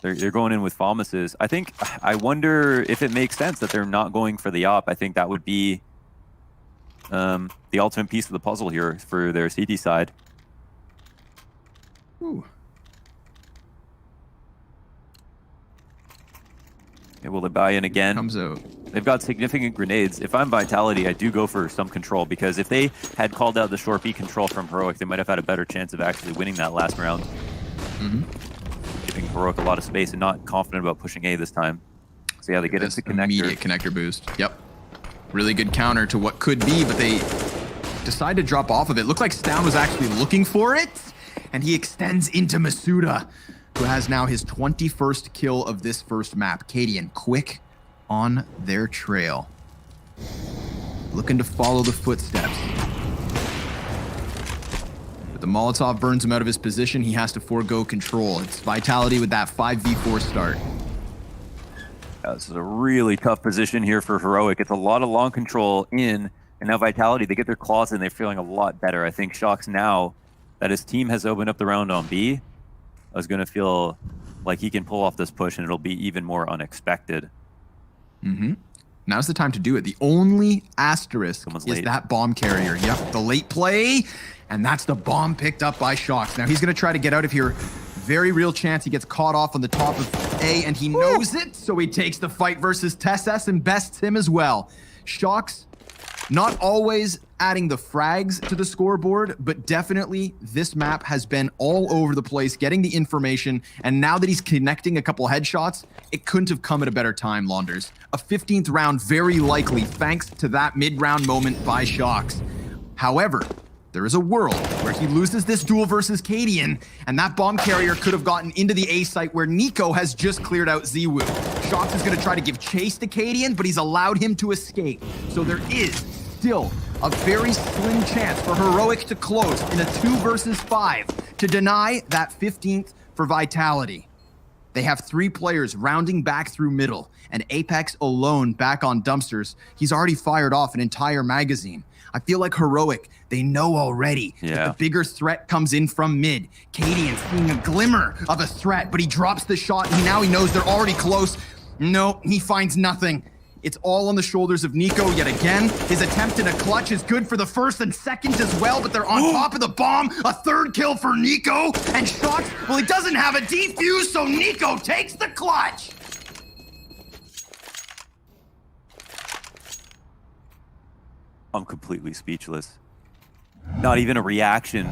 they're going in with Falmuses. I wonder if it makes sense that they're not going for the op. I think that would be the ultimate piece of the puzzle here for their CT side. Ooh. Yeah, will they buy in again? Comes out. They've got significant grenades. If I'm Vitality, I do go for some control, because if they had called out the short B control from Heroic, they might have had a better chance of actually winning that last round. Giving Heroic a lot of space and not confident about pushing A this time. So yeah, they get into the connector. Immediate connector boost. Yep. Really good counter to what could be, but they decide to drop off of it. Looked like Stown was actually looking for it, and he extends into Masuda, who has now his 21st kill of this first map. Cadian quick on their trail. Looking to follow the footsteps. But the Molotov burns him out of his position. He has to forego control. It's Vitality with that 5v4 start. This is a really tough position here for Heroic. It's a lot of long control in, and now Vitality, they get their claws in, they're feeling a lot better. I think Shox, now that his team has opened up the round on B, is going to feel like he can pull off this push, and it'll be even more unexpected. Now's the time to do it. The only asterisk Someone's is late. that bomb carrier. Yep, the late play, and that's the bomb picked up by Shox. Now he's going to try to get out of here. Very real chance he gets caught off on the top of A, and he knows it, so he takes the fight versus Tessis and bests him as well. Shox, not always adding the frags to the scoreboard, but definitely this map has been all over the place, getting the information, and now that he's connecting a couple headshots, it couldn't have come at a better time, Launders. A 15th round very likely, thanks to that mid-round moment by Shox. However, there is a world where he loses this duel versus Cadian, and that bomb carrier could have gotten into the A site where Nico has just cleared out Ziwu. Shox is going to try to give chase to Cadian, but he's allowed him to escape. So there is still a very slim chance for Heroic to close in a 2 versus 5 to deny that 15th for Vitality. They have 3 players rounding back through middle, and Apex alone back on dumpsters. He's already fired off an entire magazine. I feel like Heroic, they know already that the bigger threat comes in from mid. Cadian seeing a glimmer of a threat, but he drops the shot, and now he knows they're already close. No, he finds nothing. It's all on the shoulders of Nico yet again. His attempt in a clutch is good for the first and second as well, but they're on top of the bomb. A third kill for Nico. And Shox, well, he doesn't have a defuse, so Nico takes the clutch. I'm completely speechless. Not even a reaction.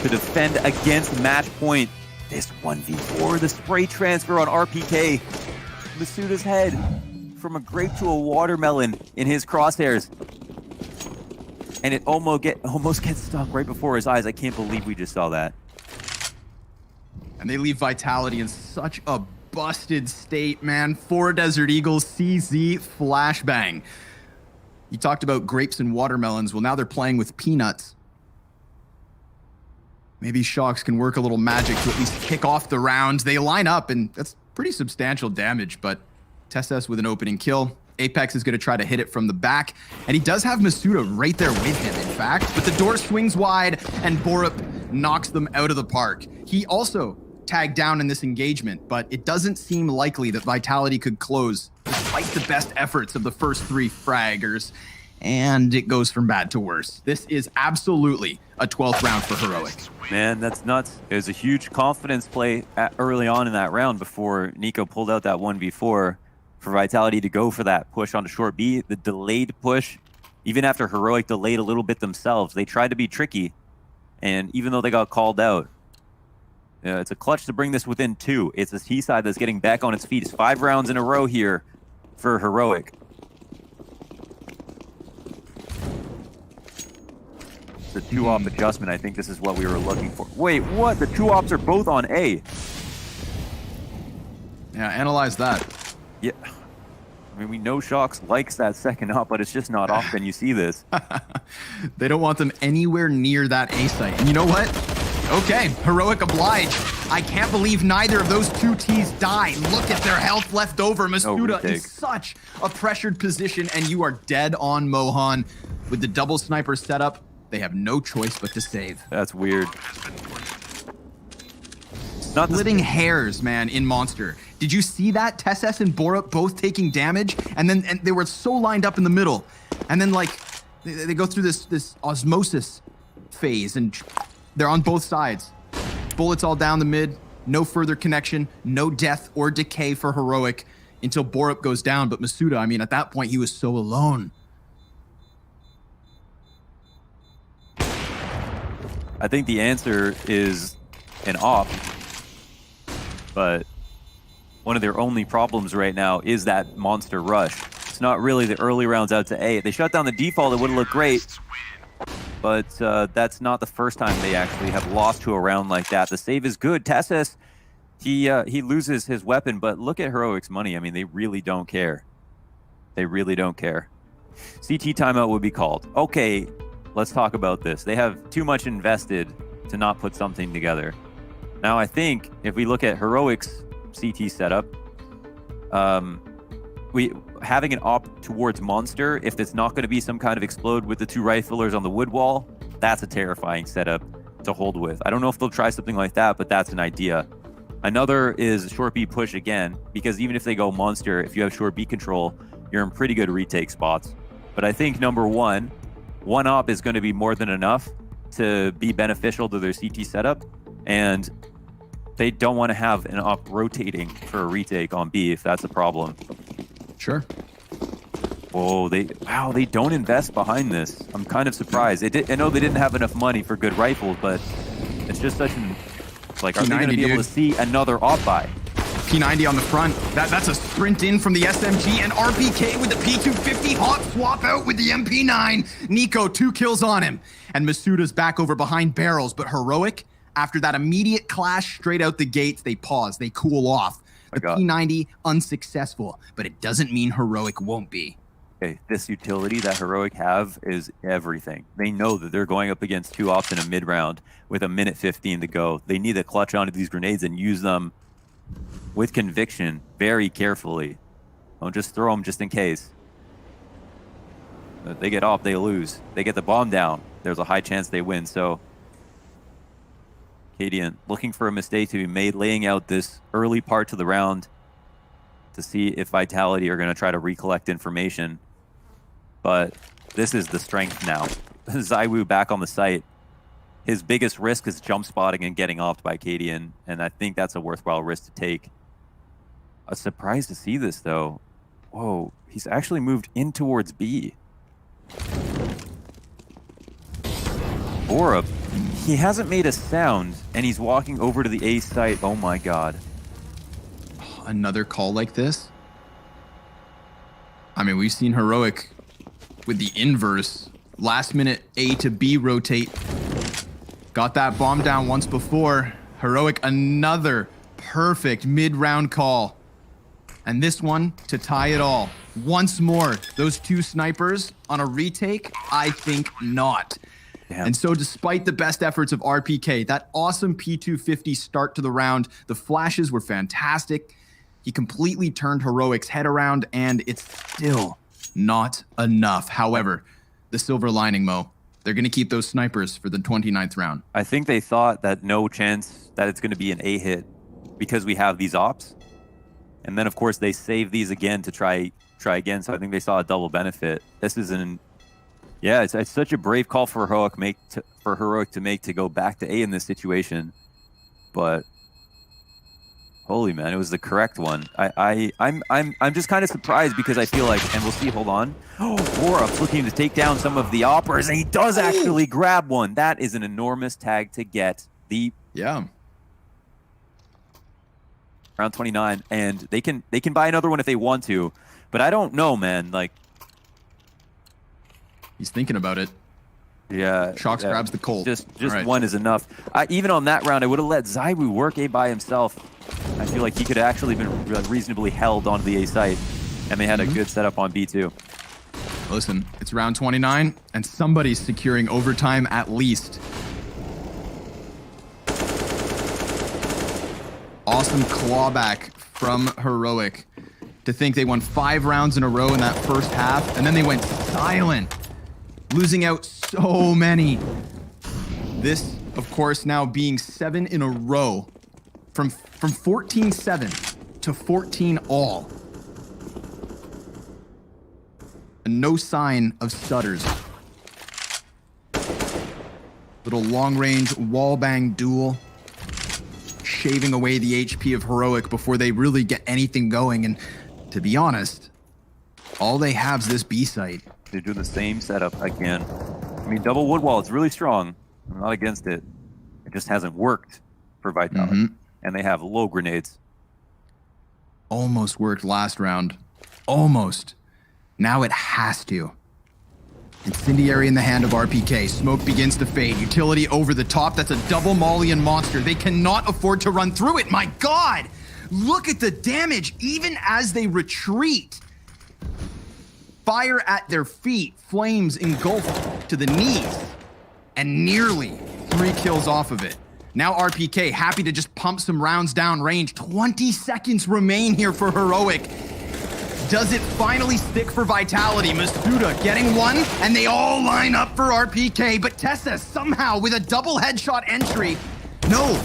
To defend against match point. This 1v4, the spray transfer on RPK. Masuda's head from a grape to a watermelon in his crosshairs. And it almost gets stuck right before his eyes. I can't believe we just saw that. And they leave Vitality in such a busted state, man. 4 Desert Eagles, CZ, flashbang. You talked about grapes and watermelons. Well, now they're playing with peanuts. Maybe Shox can work a little magic to at least kick off the round. They line up, and that's pretty substantial damage, but Tesses with an opening kill. Apex is going to try to hit it from the back, and he does have Masuda right there with him, in fact, but the door swings wide, and Borup knocks them out of the park. He also tagged down in this engagement, but it doesn't seem likely that Vitality could close despite the best efforts of the first 3 fraggers, and it goes from bad to worse. This is absolutely a 12th round for Heroic. Man, that's nuts. It was a huge confidence play early on in that round before Nico pulled out that 1v4 for Vitality to go for that push onto short B. The delayed push, even after Heroic delayed a little bit themselves, they tried to be tricky, and even though they got called out, it's a clutch to bring this within 2. It's the T side that's getting back on its feet. It's 5 rounds in a row here for Heroic. The 2-op adjustment, I think this is what we were looking for. Wait, what? The 2 ops are both on A. Yeah, analyze that. Yeah. I mean, we know Shox likes that second op, but it's just not often you see this. They don't want them anywhere near that A site. And you know what? Okay, Heroic oblige. I can't believe neither of those 2 Ts die. Look at their health left over. Masuda in such a pressured position, and you are dead on, Mohan. With the double sniper setup, they have no choice but to save. That's weird. Not splitting hairs, man, in Monster. Did you see that? Tesses and Borup both taking damage, and they were so lined up in the middle. And then, like, they go through this osmosis phase, and they're on both sides. Bullets all down the mid, no further connection, no death or decay for Heroic until Borup goes down. But Masuda, I mean, at that point, he was so alone. I think the answer is an op, but one of their only problems right now is that monster rush. It's not really the early rounds out to A. If they shut down the default, it would have looked great, but that's not the first time they actually have lost to a round like that. The save is good. Tesses, he loses his weapon, but look at Heroic's money. I mean, they really don't care. They really don't care. CT timeout would be called. Okay, let's talk about this. They have too much invested to not put something together. Now, I think if we look at Heroic's CT setup, having an op towards Monster, if it's not going to be some kind of explode with the 2 riflers on the wood wall, that's a terrifying setup to hold with. I don't know if they'll try something like that, but that's an idea. Another is short B push again, because even if they go Monster, if you have short B control, you're in pretty good retake spots. But I think number one op is going to be more than enough to be beneficial to their CT setup, and they don't want to have an op rotating for a retake on B if that's a problem. Sure. Oh, they don't invest behind this. I'm kind of surprised. I know they didn't have enough money for good rifles, but it's just such an, like, are they going to be able to see another op buy? P90 on the front. That's a sprint in from the SMG, and RPK with the P250 hot swap out with the MP9. Nico, 2 kills on him. And Masuda's back over behind barrels, but Heroic, after that immediate clash straight out the gates, they pause, they cool off. The P90 unsuccessful, but it doesn't mean Heroic won't be. Okay, this utility that Heroic have is everything. They know that they're going up against 2 ops in a mid round with a minute 15 to go. They need to clutch onto these grenades and use them with conviction, very carefully. Don't just throw them just in case. If they get off, they lose. They get the bomb down, there's a high chance they win. So Cadian looking for a mistake to be made, laying out this early part to the round. to see if Vitality are going to try to recollect information. But this is the strength now. ZywOo back on the site. His biggest risk is jump spotting and getting offed by Cadian, and I think that's a worthwhile risk to take. A surprise to see this, though. Whoa, he's actually moved in towards B. Borup, he hasn't made a sound, and he's walking over to the A site. Oh my god. Another call like this? I mean, we've seen Heroic with the inverse. Last minute A to B rotate. Got that bomb down once before. Heroic, another perfect mid-round call. And this one to tie it all. Once more, those two snipers on a retake? I think not. Damn. And so despite the best efforts of RPK, that awesome P250 start to the round, the flashes were fantastic. He completely turned Heroic's head around, and it's still not enough. However, the silver lining, Mo, they're going to keep those snipers for the 29th round. I think they thought that no chance that it's going to be an A hit because we have these ops. And then, of course, they save these again to try again. So I think they saw a double benefit. This is yeah, it's such a brave call for Heroic to make to go back to A in this situation. But holy man, it was the correct one. I'm just kind of surprised because I feel like, and we'll see. Hold on. Oh, Borup's looking to take down some of the operas, and he does actually grab one. That is an enormous tag to get. Yeah. Round 29, and they can buy another one if they want to, but I don't know, man. Like, he's thinking about it. Yeah. Shocks grabs the Colt. Just right. One is enough. Even on that round, I would have let ZywOo work A by himself. I feel like he could have actually been reasonably held onto the A site, and they had a good setup on B too. Listen, it's round 29, and somebody's securing overtime at least. Awesome clawback from Heroic. To think they won 5 rounds in a row in that first half, and then they went silent, losing out so many. This, of course, now being 7 in a row, from 14-7 to 14-all. And no sign of stutters. Little long-range wallbang duel, shaving away the HP of Heroic before they really get anything going. And to be honest, all they have is this B site. They do the same setup again. I mean, double wood wall, it's really strong. I'm not against it. It just hasn't worked for Vitality. And they have low grenades. Almost worked last round. Almost. Now it has to. Incendiary in the hand of RPK. Smoke begins to fade. Utility over the top. That's a double Maulian monster. They cannot afford to run through it. My God! Look at the damage even as they retreat. Fire at their feet. Flames engulfed to the knees. And nearly 3 kills off of it. Now RPK happy to just pump some rounds down range. 20 seconds remain here for Heroic. Does it finally stick for Vitality? Masuda getting one, and they all line up for RPK, but Tessa somehow with a double headshot entry. No.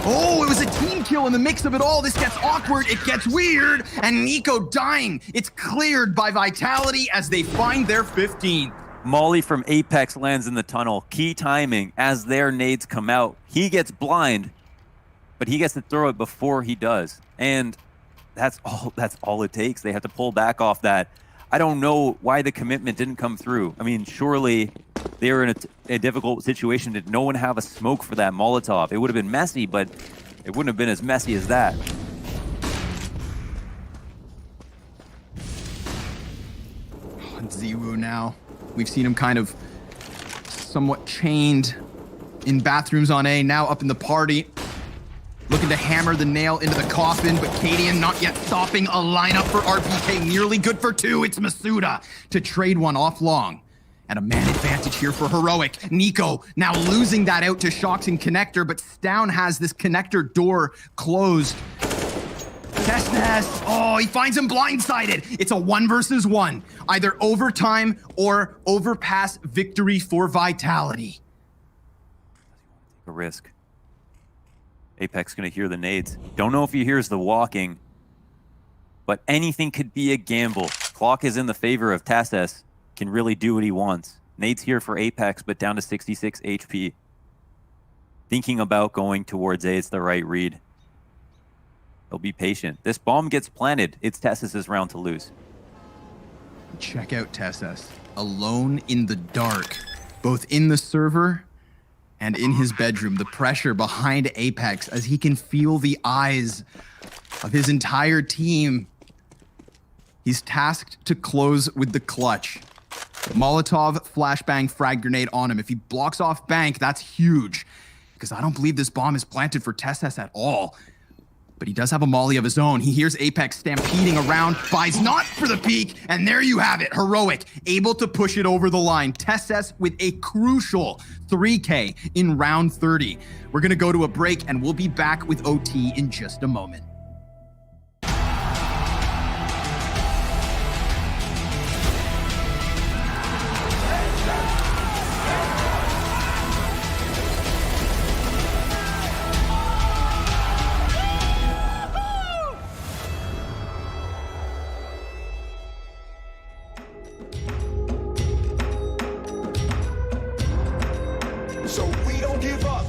Oh, it was a team kill in the mix of it all. This gets awkward, it gets weird, and Nico dying. It's cleared by Vitality as they find their 15th. Molly from Apex lands in the tunnel. Key timing as their nades come out. He gets blind, but he gets to throw it before he does. And that's all it takes. They have to pull back off that. I don't know why the commitment didn't come through. I mean, surely they were in a difficult situation. Did no one have a smoke for that Molotov? It would have been messy, but it wouldn't have been as messy as that. ZywOo now. We've seen him kind of somewhat chained in bathrooms on A, now up in the party. Looking to hammer the nail into the coffin, but Cadian not yet stopping. A lineup for RPK, nearly good for 2. It's Masuda to trade one off long. And a man advantage here for Heroic. Nico now losing that out to Shocks and Connector, but Stown has this Connector door closed. Testness. Oh, he finds him blindsided. It's a 1 versus 1. Either overtime or overpass victory for Vitality. A risk. Apex gonna hear the nades. Don't know if he hears the walking. but anything could be a gamble. Clock is in the favor of Tasses, can really do what he wants. Nade's here for Apex, but down to 66 HP. Thinking about going towards A, it's the right read. He'll be patient. This bomb gets planted. It's Tasses' round to lose. Check out Tasses, alone in the dark, both in the server and in his bedroom. The pressure behind Apex as he can feel the eyes of his entire team. He's tasked to close with the clutch. Molotov, flashbang, frag grenade on him. If he blocks off Bank, that's huge, because I don't believe this bomb is planted for Tasses at all. But he does have a molly of his own. He hears Apex stampeding around, buys not for the peak, and there you have it. Heroic, able to push it over the line. Tasses with a crucial 3K in round 30. We're gonna go to a break, and we'll be back with OT in just a moment. So we don't give up.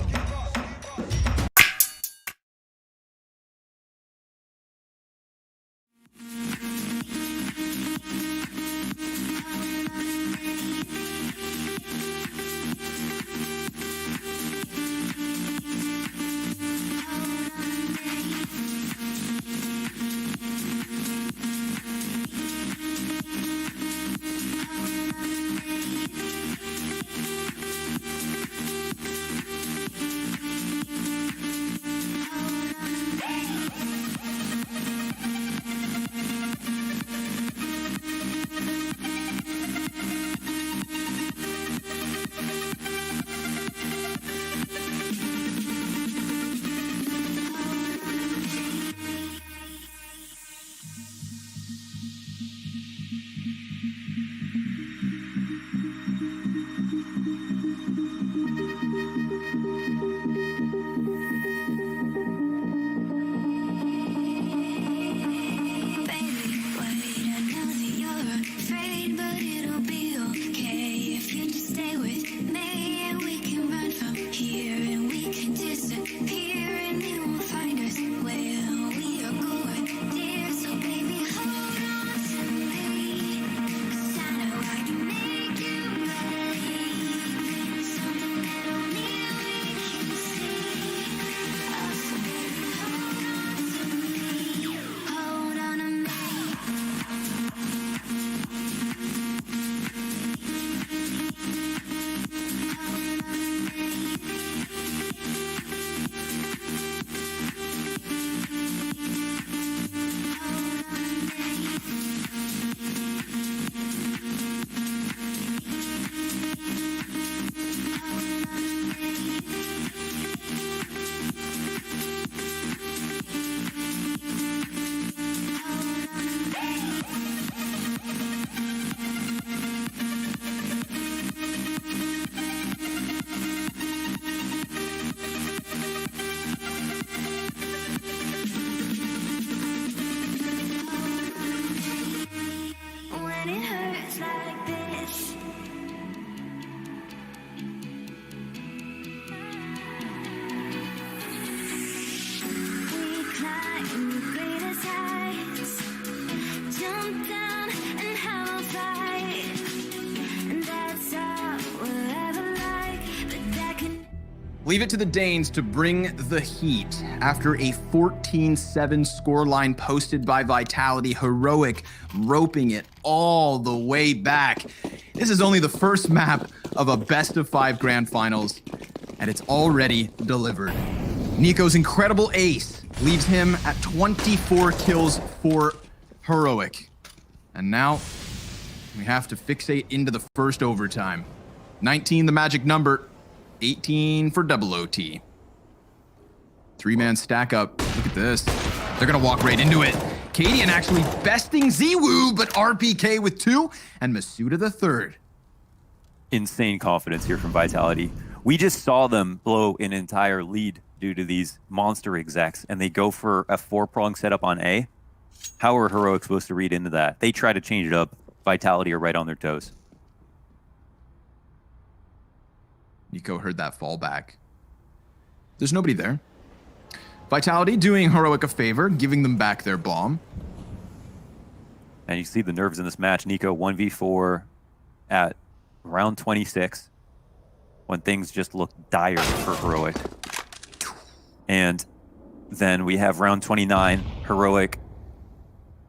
Leave it to the Danes to bring the heat. After a 14-7 scoreline posted by Vitality, Heroic roping it all the way back. This is only the first map of a best-of-5 grand finals, and it's already delivered. Nico's incredible ace leaves him at 24 kills for Heroic. And now we have to fixate into the first overtime. 19 the magic number, 18 for double OT. Three-man stack up. Look at this. They're gonna walk right into it. Cadian actually besting Ziwu, but RPK with 2 and Masuda the 3rd. Insane confidence here from Vitality. We just saw them blow an entire lead due to these monster execs, and they go for a 4-prong setup on A. How are Heroic supposed to read into that? They try to change it up. Vitality are right on their toes. Nico heard that fall back. There's nobody there. Vitality doing Heroic a favor, giving them back their bomb. And you see the nerves in this match. Nico 1v4 at round 26 when things just look dire for Heroic. And then we have round 29, Heroic.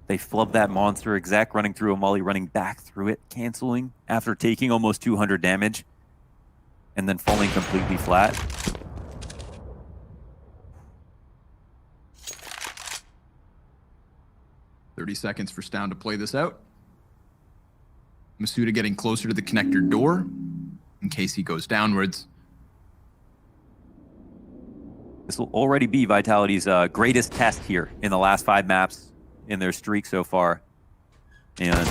They flub that monster, Exec running through a molly, running back through it, canceling after taking almost 200 damage, and then falling completely flat. "30 seconds for Stown to play this out. Masuda getting closer to the connector door in case he goes downwards. This will already be Vitality's greatest test here in the last 5 maps in their streak so far. And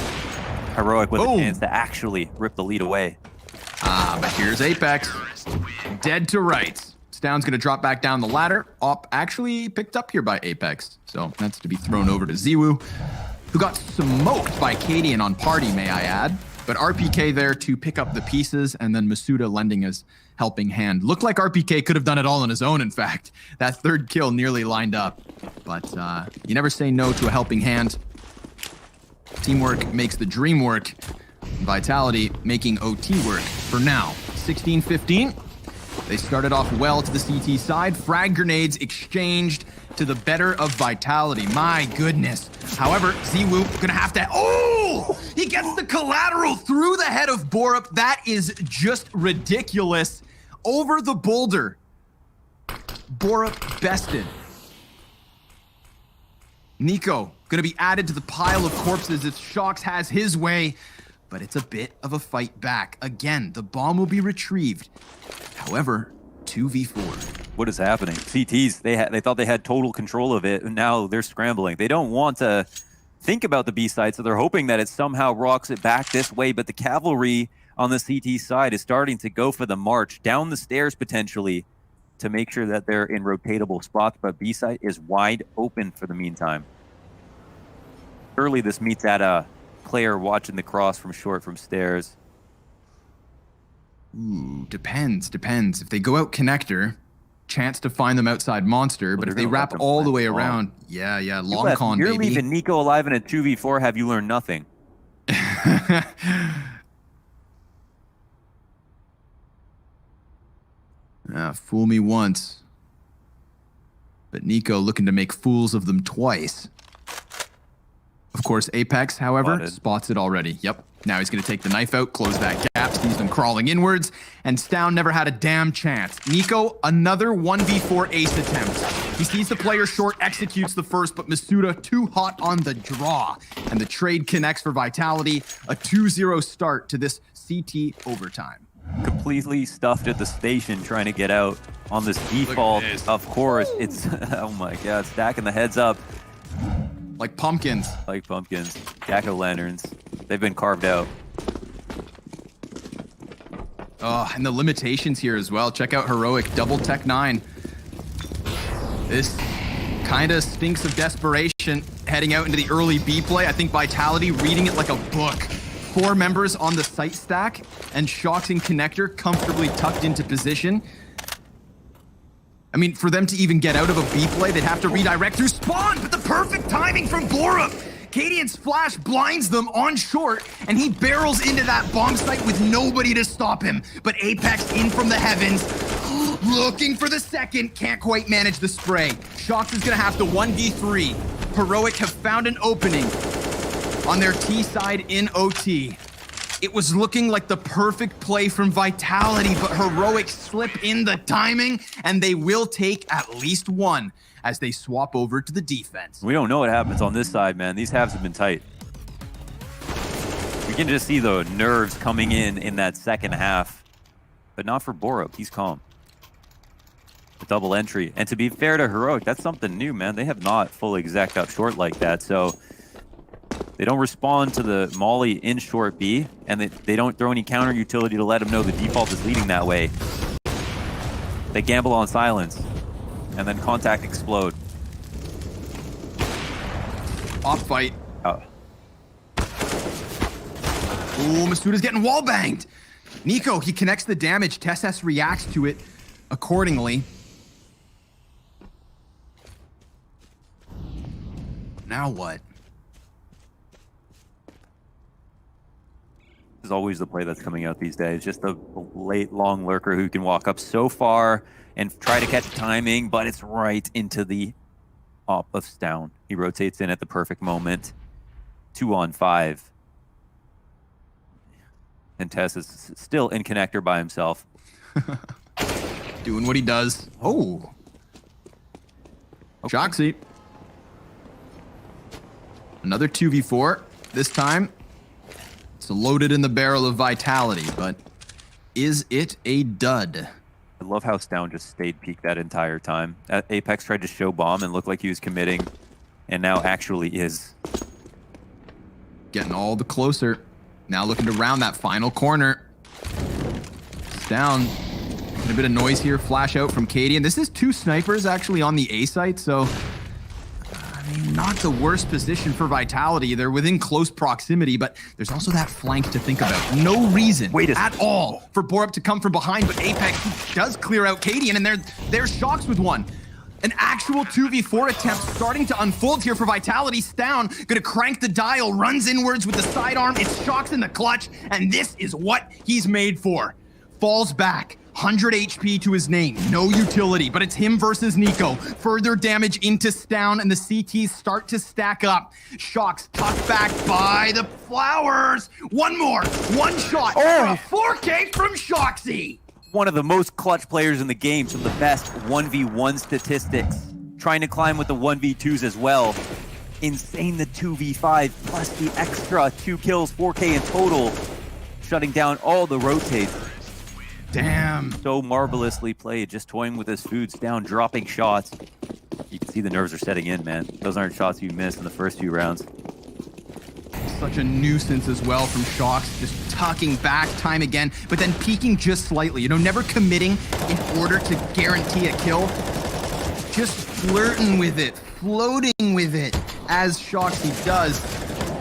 Heroic with a chance to actually rip the lead away. But here's Apex. Dead to rights. Stown's going to drop back down the ladder. Op actually picked up here by Apex. So that's to be thrown over to Ziwu, who got smoked by Cadian on party, may I add. But RPK there to pick up the pieces, and then Masuda lending his helping hand. Looked like RPK could have done it all on his own, in fact. That third kill nearly lined up. But you never say no to a helping hand. Teamwork makes the dream work. Vitality making OT work for now. 16-15. They started off well to the CT side. Frag grenades exchanged to the better of Vitality. My goodness. However, Ziwu gonna have to... Oh! He gets the collateral through the head of Borup. That is just ridiculous. Over the boulder. Borup bested. Nico gonna be added to the pile of corpses if Shox has his way. But it's a bit of a fight back. Again, the bomb will be retrieved. However, 2v4. What is happening? CTs, they thought they had total control of it, and now they're scrambling. They don't want to think about the B side, so they're hoping that it somehow rocks it back this way, but the cavalry on the CT side is starting to go for the march down the stairs potentially to make sure that they're in rotatable spots, but B side is wide open for the meantime. Early this meets at a player watching the cross from short from stairs. Ooh, depends. If they go out connector, chance to find them outside monster, Well, but if they're they gonna wrap let them all the plant way long. around, yeah, long con, You're baby. leaving Nico alive in a 2v4. Have you learned nothing? Fool me once. But Nico looking to make fools of them twice. Of course, Apex, however, spots it already. Yep. Now he's going to take the knife out, close that gap, sees them crawling inwards, and Stown never had a damn chance. Nico, another 1v4 ace attempt. He sees the player short, executes the first, but Masuda too hot on the draw. And the trade connects for Vitality. A 2-0 start to this CT overtime. Completely stuffed at the station trying to get out on this default. Of course, it's, oh my God, stacking the heads up. Like pumpkins. Like pumpkins. Jack-o'-lanterns. They've been carved out. Oh, and the limitations here as well. Check out Heroic, double Tech 9. This kind of stinks of desperation heading out into the early B play. I think Vitality reading it like a book. 4 members on the site stack, and Shox and Connector comfortably tucked into position. I mean, for them to even get out of a B play, they'd have to redirect through spawn, but the perfect timing from Borup. Cadian's flash blinds them on short, and he barrels into that bomb site with nobody to stop him. But Apex in from the heavens, looking for the second, can't quite manage the spray. Shox is gonna have to 1v3. Heroic have found an opening on their T side in OT. It was looking like the perfect play from Vitality, but Heroic slip in the timing, and they will take at least one as they swap over to the defense. We don't know what happens on this side, man. These halves have been tight. We can just see the nerves coming in that second half, but not for Borup. He's calm. The double entry. And to be fair to Heroic, that's something new, man. They have not fully exec up short like that, so they don't respond to the molly in short B, and they don't throw any counter utility to let them know the default is leading that way. They gamble on silence, and then contact explode. Off fight. Oh. Oh, Masuda's getting wall banged. Nico, he connects the damage. TeSS reacts to it accordingly. Now what? Is always the play that's coming out these days. Just a late, long lurker who can walk up so far and try to catch timing, but it's right into the op of Stown. He rotates in at the perfect moment. 2-on-5. And Tess is still in connector by himself. Doing what he does. Oh. Okay. Shoxy. Another 2v4. This time, it's loaded in the barrel of Vitality, but is it a dud? I love how Stown just stayed peak that entire time. Apex tried to show bomb and looked like he was committing, and now actually is. Getting all the closer. Now looking to round that final corner. Stown. A bit of noise here. Flash out from Katie. And this is 2 snipers actually on the A site, so I mean, not the worst position for Vitality. They're within close proximity, but there's also that flank to think about. No reason at all for Borup to come from behind, but Apex does clear out Katie, and there's Shox with one. An actual 2v4 attempt starting to unfold here for Vitality. Stown gonna crank the dial, runs inwards with the sidearm. It's Shox in the clutch, and this is what he's made for. Falls back. 100 HP to his name, no utility, but it's him versus Nico. Further damage into Stown, and the CTs start to stack up. Shox tucked back by the flowers. One more, one shot. Oh! 4K from Shoxy. One of the most clutch players in the game, some of the best 1v1 statistics. Trying to climb with the 1v2s as well. Insane the 2v5 plus the extra 2 kills, 4K in total. Shutting down all the rotates. Damn. So marvelously played, just toying with his foods down, dropping shots. You can see the nerves are setting in, man. Those aren't shots you missed in the first few rounds. Such a nuisance as well from Shox, just tucking back time again, but then peeking just slightly. You know, never committing in order to guarantee a kill. Just flirting with it, floating with it, as Shoxy does.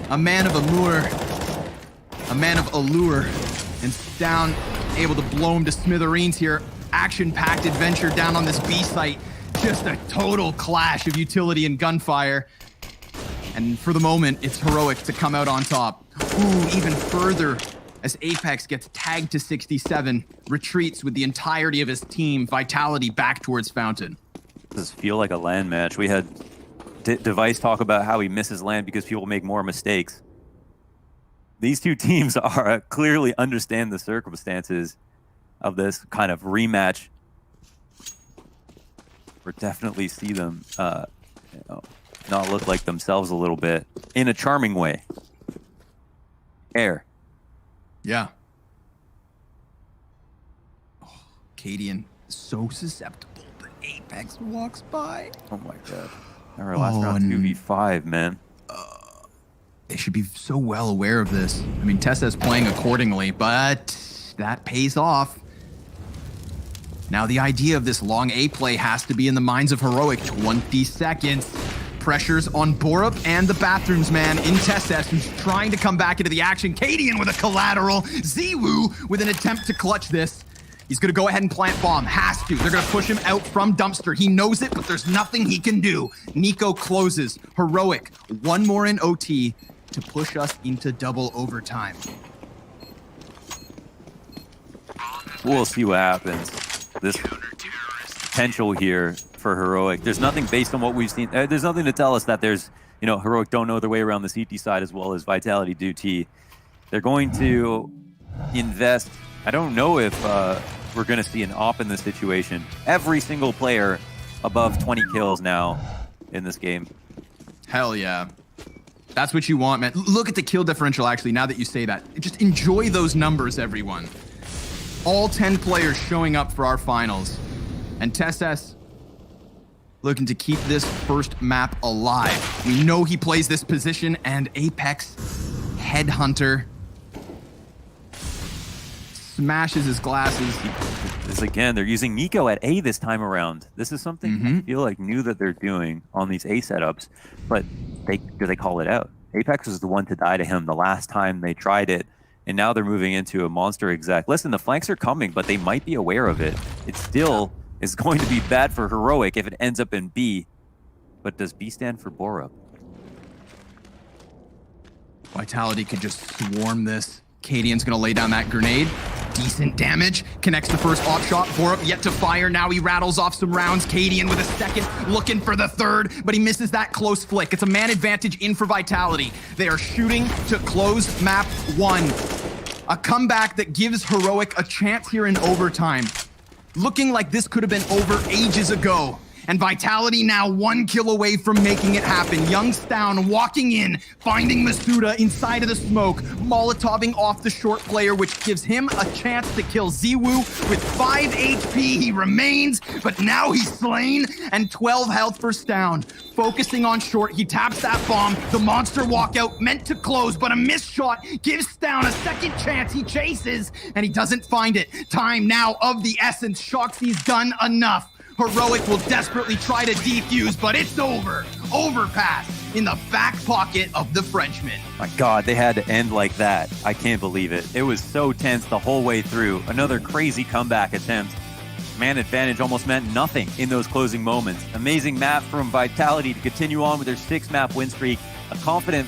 A man of allure. A man of allure. And Stown able to blow him to smithereens here. Action-packed adventure down on this B site. Just a total clash of utility and gunfire. And for the moment, it's Heroic to come out on top. Ooh, even further as Apex gets tagged to 67, retreats with the entirety of his team, Vitality back towards Fountain. Does this feel like a LAN match? We had Device talk about how he misses LAN because people make more mistakes. These two teams are clearly understand the circumstances of this kind of rematch. We definitely see them not look like themselves a little bit in a charming way. Air. Yeah. Oh, Cadian is so susceptible, but Apex walks by. Oh my god. Our last round 2v5, man. They should be so well aware of this. I mean, Tessa's playing accordingly, but that pays off. Now the idea of this long A play has to be in the minds of Heroic. 20 seconds. Pressures on Borup and the Bathrooms man in TeSS, who's trying to come back into the action. Cadian with a collateral. Ziwu with an attempt to clutch this. He's going to go ahead and plant bomb. Has to. They're going to push him out from dumpster. He knows it, but there's nothing he can do. Nico closes. Heroic. One more in OT to push us into double overtime. We'll see what happens. This potential here for Heroic. There's nothing based on what we've seen. There's nothing to tell us that there's, you know, Heroic don't know their way around the CT side as well as Vitality do T. They're going to invest. I don't know if we're going to see an op in this situation. Every single player above 20 kills now in this game. Hell yeah. That's what you want, man. Look at the kill differential, actually, now that you say that. Just enjoy those numbers, everyone. All 10 players showing up for our finals. And TeSS looking to keep this first map alive. We know he plays this position, and Apex Headhunter smashes his glasses. This again, they're using Nico at A this time around. This is something I feel like new that they're doing on these A setups, but do they call it out? Apex was the one to die to him the last time they tried it, and now they're moving into a monster exec. Listen, the flanks are coming, but they might be aware of it. It still is going to be bad for Heroic if it ends up in B, but does B stand for Borup? Vitality could just swarm this. Cadian's gonna lay down that grenade. Decent damage. Connects the first op shot. Borup yet to fire. Now he rattles off some rounds. Cadian with a second, looking for the third, but he misses that close flick. It's a man advantage in for Vitality. They are shooting to close map 1. A comeback that gives Heroic a chance here in overtime. Looking like this could have been over ages ago. And Vitality now 1 kill away from making it happen. Youngstown walking in, finding Masuda inside of the smoke, Molotoving off the short player, which gives him a chance to kill Ziwu. With 5 HP, he remains, but now he's slain, and 12 health for Stown. Focusing on short, he taps that bomb. The monster walkout meant to close, but a missed shot gives Stown a second chance. He chases, and he doesn't find it. Time now of the essence. Shoxy's done enough. Heroic will desperately try to defuse, but it's over. Overpass in the back pocket of the Frenchman. My God, they had to end like that. I can't believe it. It was so tense the whole way through. Another crazy comeback attempt. Man advantage almost meant nothing in those closing moments. Amazing map from Vitality to continue on with their 6-map win streak. A confident